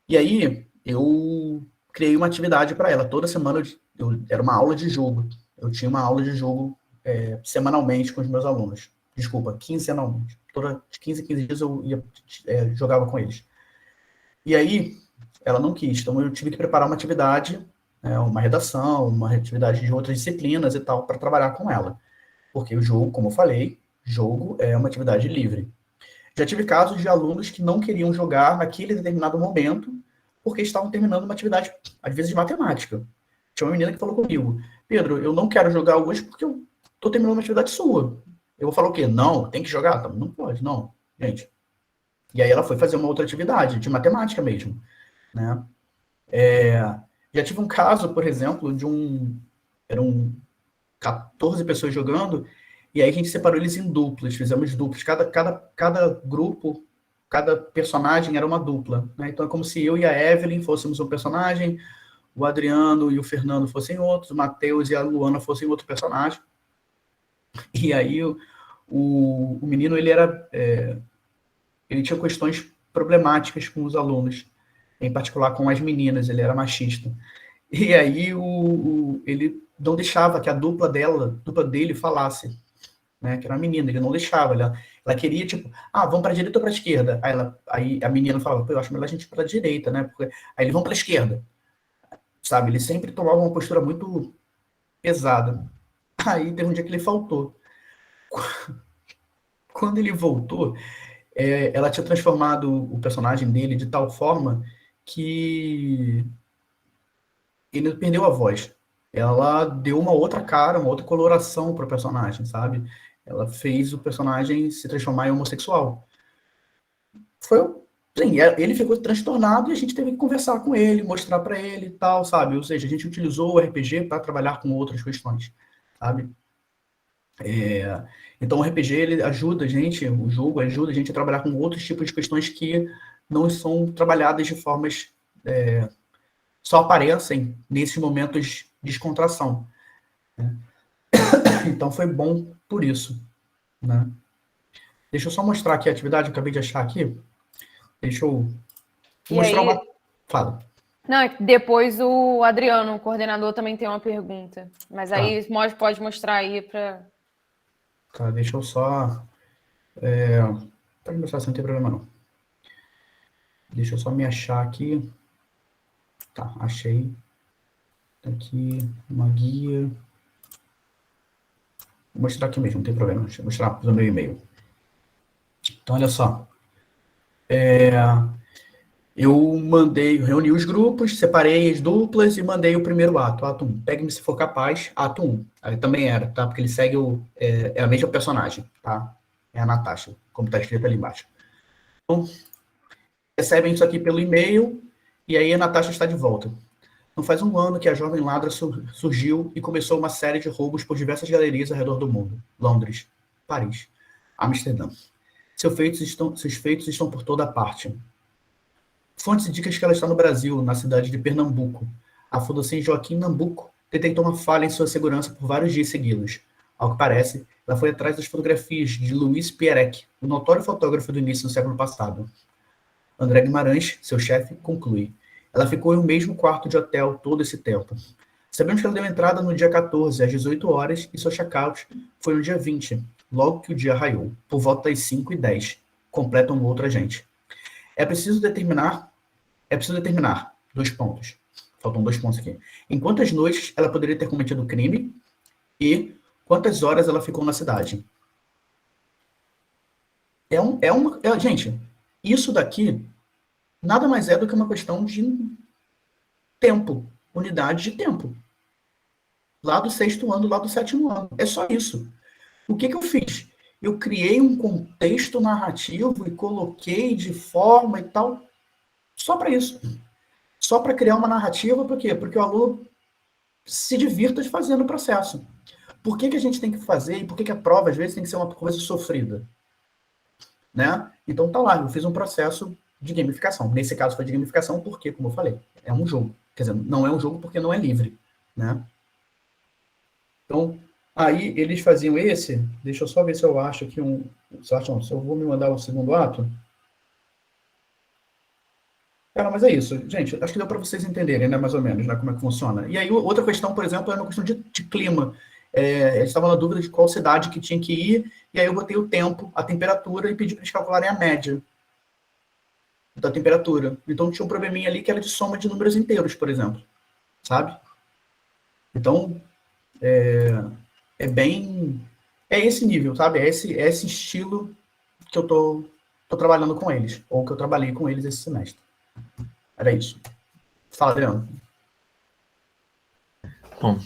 E aí eu criei uma atividade para ela. Toda semana era uma aula de jogo. Eu tinha uma aula de jogo semanalmente com os meus alunos. Desculpa, quinzenalmente. De 15 em 15 dias eu jogava com eles. E aí ela não quis. Então eu tive que preparar uma atividade, uma redação, uma atividade de outras disciplinas e tal, para trabalhar com ela. Porque o jogo, como eu falei, jogo é uma atividade livre. Já tive casos de alunos que não queriam jogar naquele determinado momento, porque estavam terminando uma atividade, às vezes, de matemática. Tinha uma menina que falou comigo: Pedro, eu não quero jogar hoje porque eu estou terminando uma atividade sua. Eu vou falar o quê? Não, tem que jogar? Não pode, não, gente. E aí ela foi fazer uma outra atividade, de matemática mesmo, né? Já tive um caso, por exemplo, eram 14 pessoas jogando, e aí a gente separou eles em duplas, fizemos duplas. Cada grupo, cada personagem era uma dupla, né? Então é como se eu e a Evelyn fôssemos um personagem, o Adriano e o Fernando fossem outros, o Matheus e a Luana fossem outro personagem. E aí o menino, ele tinha questões problemáticas com os alunos, em particular com as meninas, ele era machista. E aí ele não deixava que a dupla dele falasse, né, que era uma menina, ele não deixava, ela queria, tipo, vamos para a direita ou para a esquerda? Aí a menina falava, pô, eu acho melhor a gente ir para a direita, né, porque aí eles vão para a esquerda, sabe, ele sempre tomava uma postura muito pesada. Aí teve um dia que ele faltou. Quando ele voltou, ela tinha transformado o personagem dele de tal forma que ele perdeu a voz. Ela deu uma outra cara, uma outra coloração para o personagem, sabe? Ela fez o personagem se transformar em homossexual. Sim, ele ficou transtornado e a gente teve que conversar com ele, mostrar para ele e tal, sabe? Ou seja, a gente utilizou o RPG para trabalhar com outras questões, sabe? Então o RPG ele ajuda a gente, o jogo ajuda a gente a trabalhar com outros tipos de questões que não são trabalhadas de formas só aparecem nesses momentos de descontração, né? Então foi bom por isso, né? Deixa eu só mostrar aqui a atividade que eu acabei de achar aqui. Deixa eu mostrar uma... Fala. Não, depois o Adriano, o coordenador, também tem uma pergunta. Mas aí pode mostrar aí para... Tá, deixa eu só... Pode mostrar, não tem problema não. Deixa eu só me achar aqui. Tá, achei. Aqui, uma guia. Vou mostrar aqui mesmo, não tem problema. Deixa eu mostrar no meu e-mail. Então, olha só. Eu reuni os grupos, separei as duplas e mandei o primeiro ato. Ato 1, pegue-me se for capaz. Ato 1, aí também era, tá? Porque ele segue é a mesma personagem, tá? É a Natasha, como tá escrito ali embaixo. Então, recebem isso aqui pelo e-mail e aí a Natasha está de volta. Não faz um ano que a jovem ladra surgiu e começou uma série de roubos por diversas galerias ao redor do mundo. Londres, Paris, Amsterdã. Seus feitos estão por toda parte. Fontes indicam que ela está no Brasil, na cidade de Pernambuco. A Fundação Joaquim Nabuco detectou uma falha em sua segurança por vários dias seguidos. Ao que parece, ela foi atrás das fotografias de Luiz Pierec, o notório fotógrafo do início do século passado. André Guimarães, seu chefe, conclui. Ela ficou em o mesmo quarto de hotel todo esse tempo. Sabemos que ela deu entrada no dia 14, às 18 horas, e seu check-out foi no dia 20, logo que o dia raiou, por volta das 5h10. Completa um outro agente. É preciso determinar 2 pontos. Faltam 2 pontos aqui. Em quantas noites ela poderia ter cometido o crime e quantas horas ela ficou na cidade. Gente, isso daqui nada mais é do que uma questão de tempo, unidade de tempo. Lá do 6º ano, lá do 7º ano. É só isso. O que eu fiz? Eu criei um contexto narrativo e coloquei de forma e tal, só para isso. Só para criar uma narrativa, por quê? Porque o aluno se divirta fazendo o processo. Por que a gente tem que fazer e por que a prova, às vezes, tem que ser uma coisa sofrida? Né? Então, tá lá, eu fiz um processo de gamificação. Nesse caso, foi de gamificação porque, como eu falei, é um jogo. Quer dizer, não é um jogo porque não é livre. Né? Então, aí eles faziam esse. Deixa eu só ver se eu acho aqui se eu vou me mandar o segundo ato. Cara, mas é isso. Gente, acho que deu para vocês entenderem, né, mais ou menos, né, como é que funciona. E aí, outra questão, por exemplo, é uma questão de clima. Eles estavam na dúvida de qual cidade que tinha que ir, e aí eu botei o tempo, a temperatura, e pedi para eles calcularem a média da temperatura. Então, tinha um probleminha ali que era de soma de números inteiros, por exemplo. Sabe? Então, é bem... É esse nível, sabe? É esse estilo que eu tô trabalhando com eles, ou que eu trabalhei com eles esse semestre. Era isso. Fala, Adriano. Bom,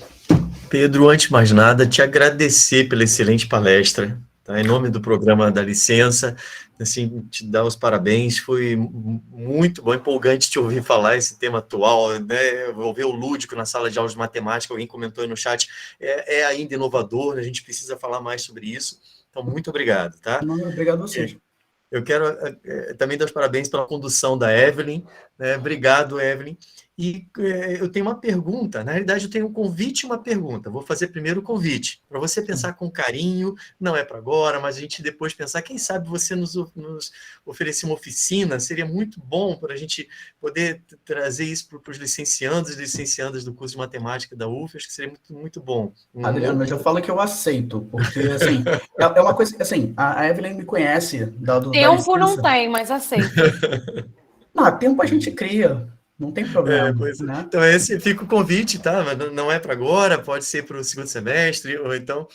Pedro, antes de mais nada, te agradecer pela excelente palestra, tá? Em nome do programa da licença, assim, te dar os parabéns, foi muito bom, empolgante te ouvir falar esse tema atual, né? Ouvir o lúdico na sala de aula de matemática, alguém comentou aí no chat, é ainda inovador, a gente precisa falar mais sobre isso, então muito obrigado, tá? Não, obrigado a vocês. Eu quero também dar os parabéns pela condução da Evelyn, né? Obrigado, Evelyn. E eu tenho uma pergunta, na realidade eu tenho um convite e uma pergunta. Vou fazer primeiro o convite, para você pensar com carinho, não é para agora, mas a gente depois pensar, quem sabe você nos oferecer uma oficina, seria muito bom para a gente poder trazer isso para os licenciandos e licenciandas do curso de matemática da UF, acho que seria muito, muito bom. Adriano, eu já falo que eu aceito, porque, assim, é uma coisa, assim, a Evelyn me conhece, da Tempo não licença. tem, mas aceito. Não, tempo a gente cria, não tem problema, Pois é. né? Então, esse fica o convite, tá? Mas não é para agora, pode ser para o segundo semestre, ou então,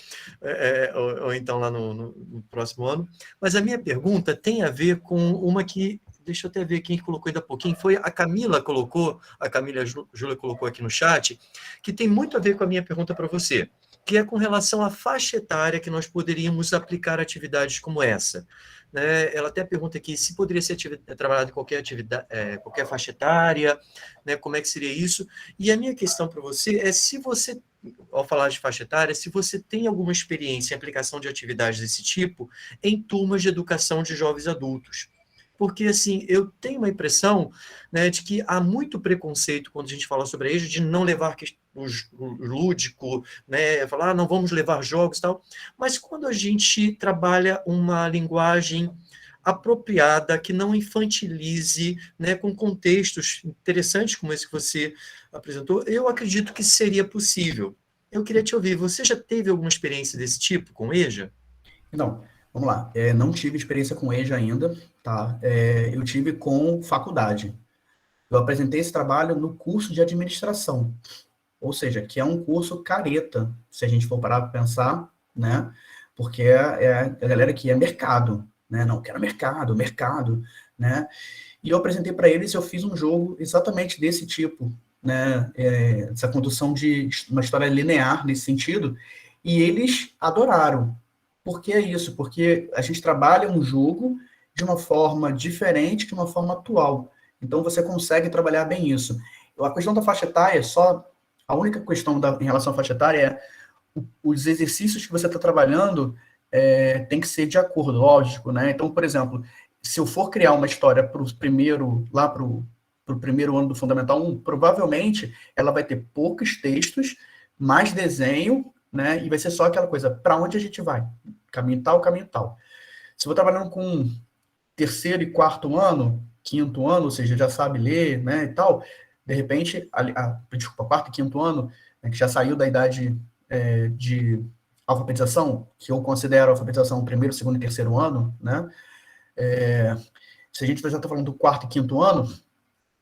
ou então lá no próximo ano. Mas a minha pergunta tem a ver com uma que, deixa eu até ver quem colocou ainda há pouquinho, foi a Camila colocou, a Camila Júlia colocou aqui no chat, que tem muito a ver com a minha pergunta para você, que é com relação à faixa etária que nós poderíamos aplicar atividades como essa. Né? Ela até pergunta aqui se poderia ser trabalhado em qualquer atividade, qualquer faixa etária, né? Como é que seria isso? E a minha questão para você é se você, ao falar de faixa etária, se você tem alguma experiência em aplicação de atividades desse tipo em turmas de educação de jovens adultos. Porque, assim, eu tenho uma impressão, né, de que há muito preconceito quando a gente fala sobre a EJA, de não levar o lúdico, né, falar, não vamos levar jogos e tal, mas quando a gente trabalha uma linguagem apropriada, que não infantilize, né, com contextos interessantes como esse que você apresentou, eu acredito que seria possível. Eu queria te ouvir, você já teve alguma experiência desse tipo com EJA? Não, vamos lá. Não tive experiência com EJA ainda, tá? Eu tive com faculdade. Eu apresentei esse trabalho no curso de administração, ou seja, que é um curso careta, se a gente for parar para pensar, né? Porque é a galera que é mercado, né? Não, quero mercado, mercado, né? E eu apresentei para eles, eu fiz um jogo exatamente desse tipo, né? Essa condução de uma história linear nesse sentido, e eles adoraram. Por que isso? Porque a gente trabalha um jogo de uma forma diferente, de uma forma atual. Então você consegue trabalhar bem isso. A questão da faixa etária, só a única questão em relação à faixa etária os exercícios que você está trabalhando tem que ser de acordo, lógico, né? Então, por exemplo, se eu for criar uma história para o primeiro, lá para o primeiro ano do Fundamental 1, provavelmente ela vai ter poucos textos, mais desenho, né? E vai ser só aquela coisa, para onde a gente vai? Caminho tal, caminho tal. Se eu vou trabalhando com terceiro e quarto ano, quinto ano, ou seja, já sabe ler, né, e tal, de repente, desculpa, quarto e quinto ano, né, que já saiu da idade de alfabetização, que eu considero alfabetização primeiro, segundo e terceiro ano, né, se a gente já está falando do quarto e quinto ano,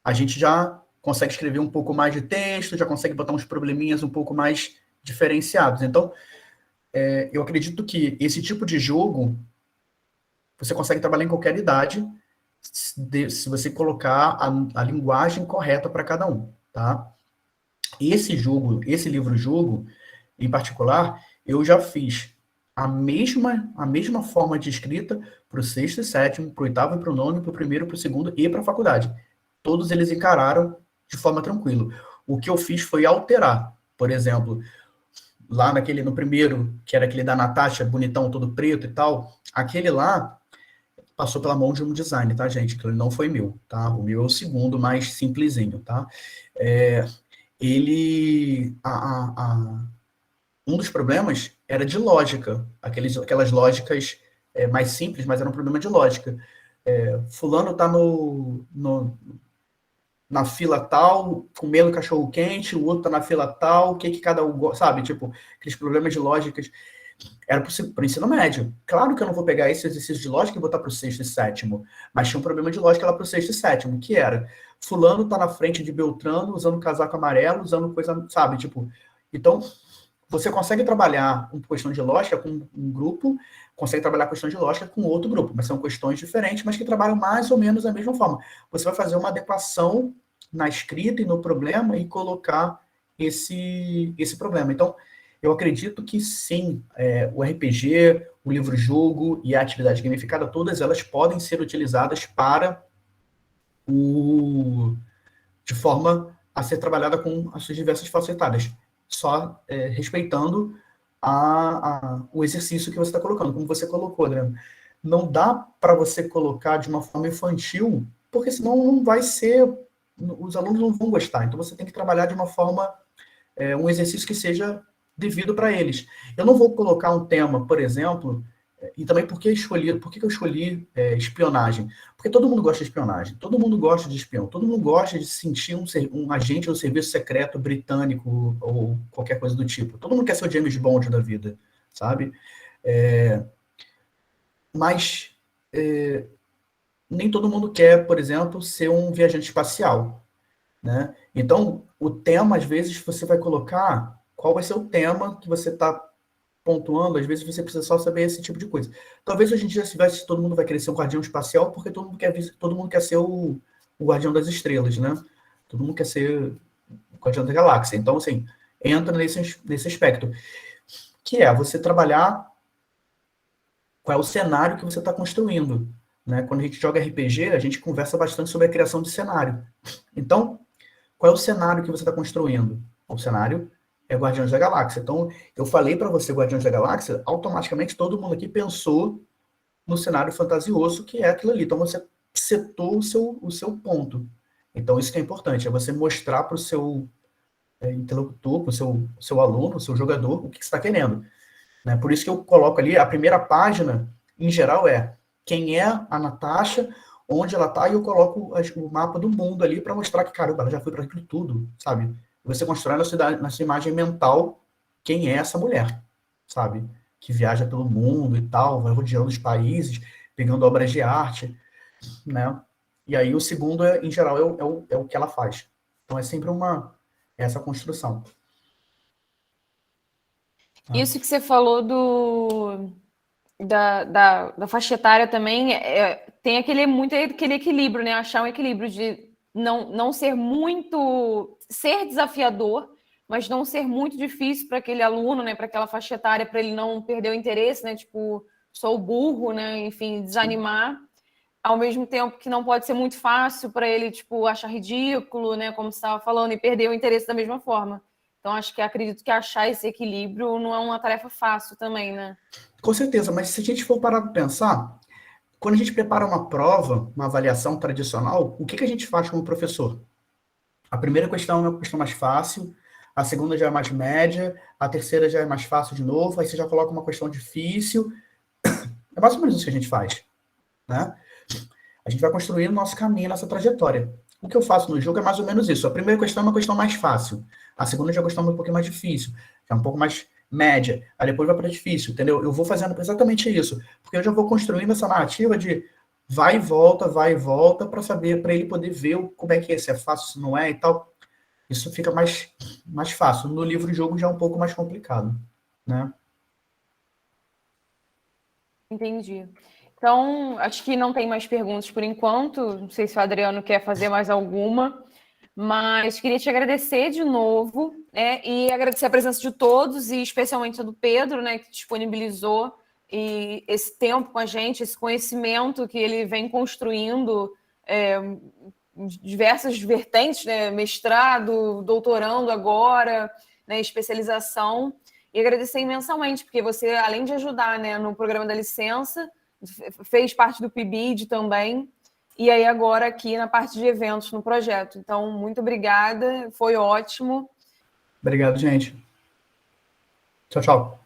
a gente já consegue escrever um pouco mais de texto, já consegue botar uns probleminhas um pouco mais diferenciados. Então, eu acredito que esse tipo de jogo você consegue trabalhar em qualquer idade se você colocar a linguagem correta para cada um, tá? Esse livro-jogo, em particular, eu já fiz a mesma forma de escrita para o sexto e sétimo, para o oitavo e para o nono, para o primeiro, para o segundo e para a faculdade. Todos eles encararam de forma tranquila. O que eu fiz foi alterar. Por exemplo, lá no primeiro, que era aquele da Natasha, bonitão, todo preto e tal, aquele lá passou pela mão de um design, tá, gente? Que ele não foi meu, tá? O meu é o segundo, mais simplesinho, tá? Um dos problemas era de lógica, aquelas lógicas mais simples, mas era um problema de lógica. Fulano tá na fila tal, comendo cachorro quente, o outro tá na fila tal, o que cada um gosta, sabe? Tipo, aqueles problemas de lógicas. Era para o ensino médio. Claro que eu não vou pegar esse exercício de lógica e botar para o sexto e sétimo, mas tinha um problema de lógica lá para o sexto e sétimo, que era, fulano tá na frente de Beltrano, usando casaco amarelo, usando coisa, sabe, tipo, então, você consegue trabalhar com questão de lógica com um grupo, consegue trabalhar questão de lógica com outro grupo, mas são questões diferentes, mas que trabalham mais ou menos da mesma forma. Você vai fazer uma adequação na escrita e no problema e colocar esse problema. Então, eu acredito que sim, o RPG, o livro-jogo e a atividade gamificada, todas elas podem ser utilizadas de forma a ser trabalhada com as suas diversas facetas, só respeitando o exercício que você está colocando, como você colocou, Adriano. Não dá para você colocar de uma forma infantil, porque senão não vai ser os alunos não vão gostar. Então, você tem que trabalhar de uma forma, um exercício que seja devido para eles. Eu não vou colocar um tema, por exemplo, e também por que eu escolhi espionagem? Porque todo mundo gosta de espionagem, todo mundo gosta de espião, todo mundo gosta de se sentir um agente do serviço secreto britânico ou qualquer coisa do tipo. Todo mundo quer ser o James Bond da vida, sabe? Mas nem todo mundo quer, por exemplo, ser um viajante espacial, né? Então, o tema, às vezes, você vai colocar qual vai ser o tema que você está pontuando, às vezes você precisa só saber esse tipo de coisa. Talvez hoje em dia todo mundo vai querer ser um guardião espacial, porque todo mundo quer ser o guardião das estrelas, né? Todo mundo quer ser o guardião da galáxia. Então, assim, entra nesse aspecto, que é você trabalhar qual é o cenário que você está construindo, né? Quando a gente joga RPG, a gente conversa bastante sobre a criação de cenário. Então, qual é o cenário que você está construindo? O cenário é Guardiões da Galáxia. Então, eu falei para você Guardiões da Galáxia, automaticamente todo mundo aqui pensou no cenário fantasioso que é aquilo ali. Então, você setou o seu ponto. Então, isso que é importante, é você mostrar para o seu interlocutor, para o seu aluno, o seu jogador, o que você está querendo. Né? Por isso que eu coloco ali, a primeira página, em geral, é quem é a Natasha, onde ela está, e eu coloco o mapa do mundo ali para mostrar que, caramba, ela já foi para aquilo tudo, sabe? Você constrói na sua imagem mental quem é essa mulher, sabe? Que viaja pelo mundo e tal, vai rodeando os países, pegando obras de arte, né? E aí o segundo, em geral, é o que ela faz. Então é sempre essa construção. Tá? Isso que você falou da faixa etária também tem muito aquele equilíbrio, né? Achar um equilíbrio de não ser muito, ser desafiador, mas não ser muito difícil para aquele aluno, né? Para aquela faixa etária, para ele não perder o interesse, né? Tipo, sou burro, né? Enfim, desanimar. Ao mesmo tempo que não pode ser muito fácil para ele, tipo, achar ridículo, né? Como você estava falando, e perder o interesse da mesma forma. Então, acredito que achar esse equilíbrio não é uma tarefa fácil também, né? Com certeza, mas se a gente for parar para pensar, quando a gente prepara uma prova, uma avaliação tradicional, o que a gente faz como professor? A primeira questão é uma questão mais fácil, a segunda já é mais média, a terceira já é mais fácil de novo, aí você já coloca uma questão difícil. É mais ou menos isso que a gente faz, né? A gente vai construindo o nosso caminho nessa trajetória. O que eu faço no jogo é mais ou menos isso. A primeira questão é uma questão mais fácil. A segunda já é uma questão um pouquinho mais difícil. É um pouco mais média. Aí depois vai para difícil, entendeu? Eu vou fazendo exatamente isso. Porque eu já vou construindo essa narrativa de vai e volta, para saber, para ele poder ver como é que é, se é fácil, se não é e tal. Isso fica mais fácil. No livro-jogo já é um pouco mais complicado, né? Entendi. Então, acho que não tem mais perguntas por enquanto. Não sei se o Adriano quer fazer mais alguma, mas queria te agradecer de novo, né? E agradecer a presença de todos, e especialmente a do Pedro, né? Que disponibilizou esse tempo com a gente, esse conhecimento que ele vem construindo, diversas vertentes, né? Mestrado, doutorando agora, né? Especialização. E agradecer imensamente, porque você, além de ajudar, né, no programa da licença, fez parte do PIBID também, e aí agora aqui na parte de eventos no projeto. Então, muito obrigada, foi ótimo. Obrigado, gente. Tchau, tchau.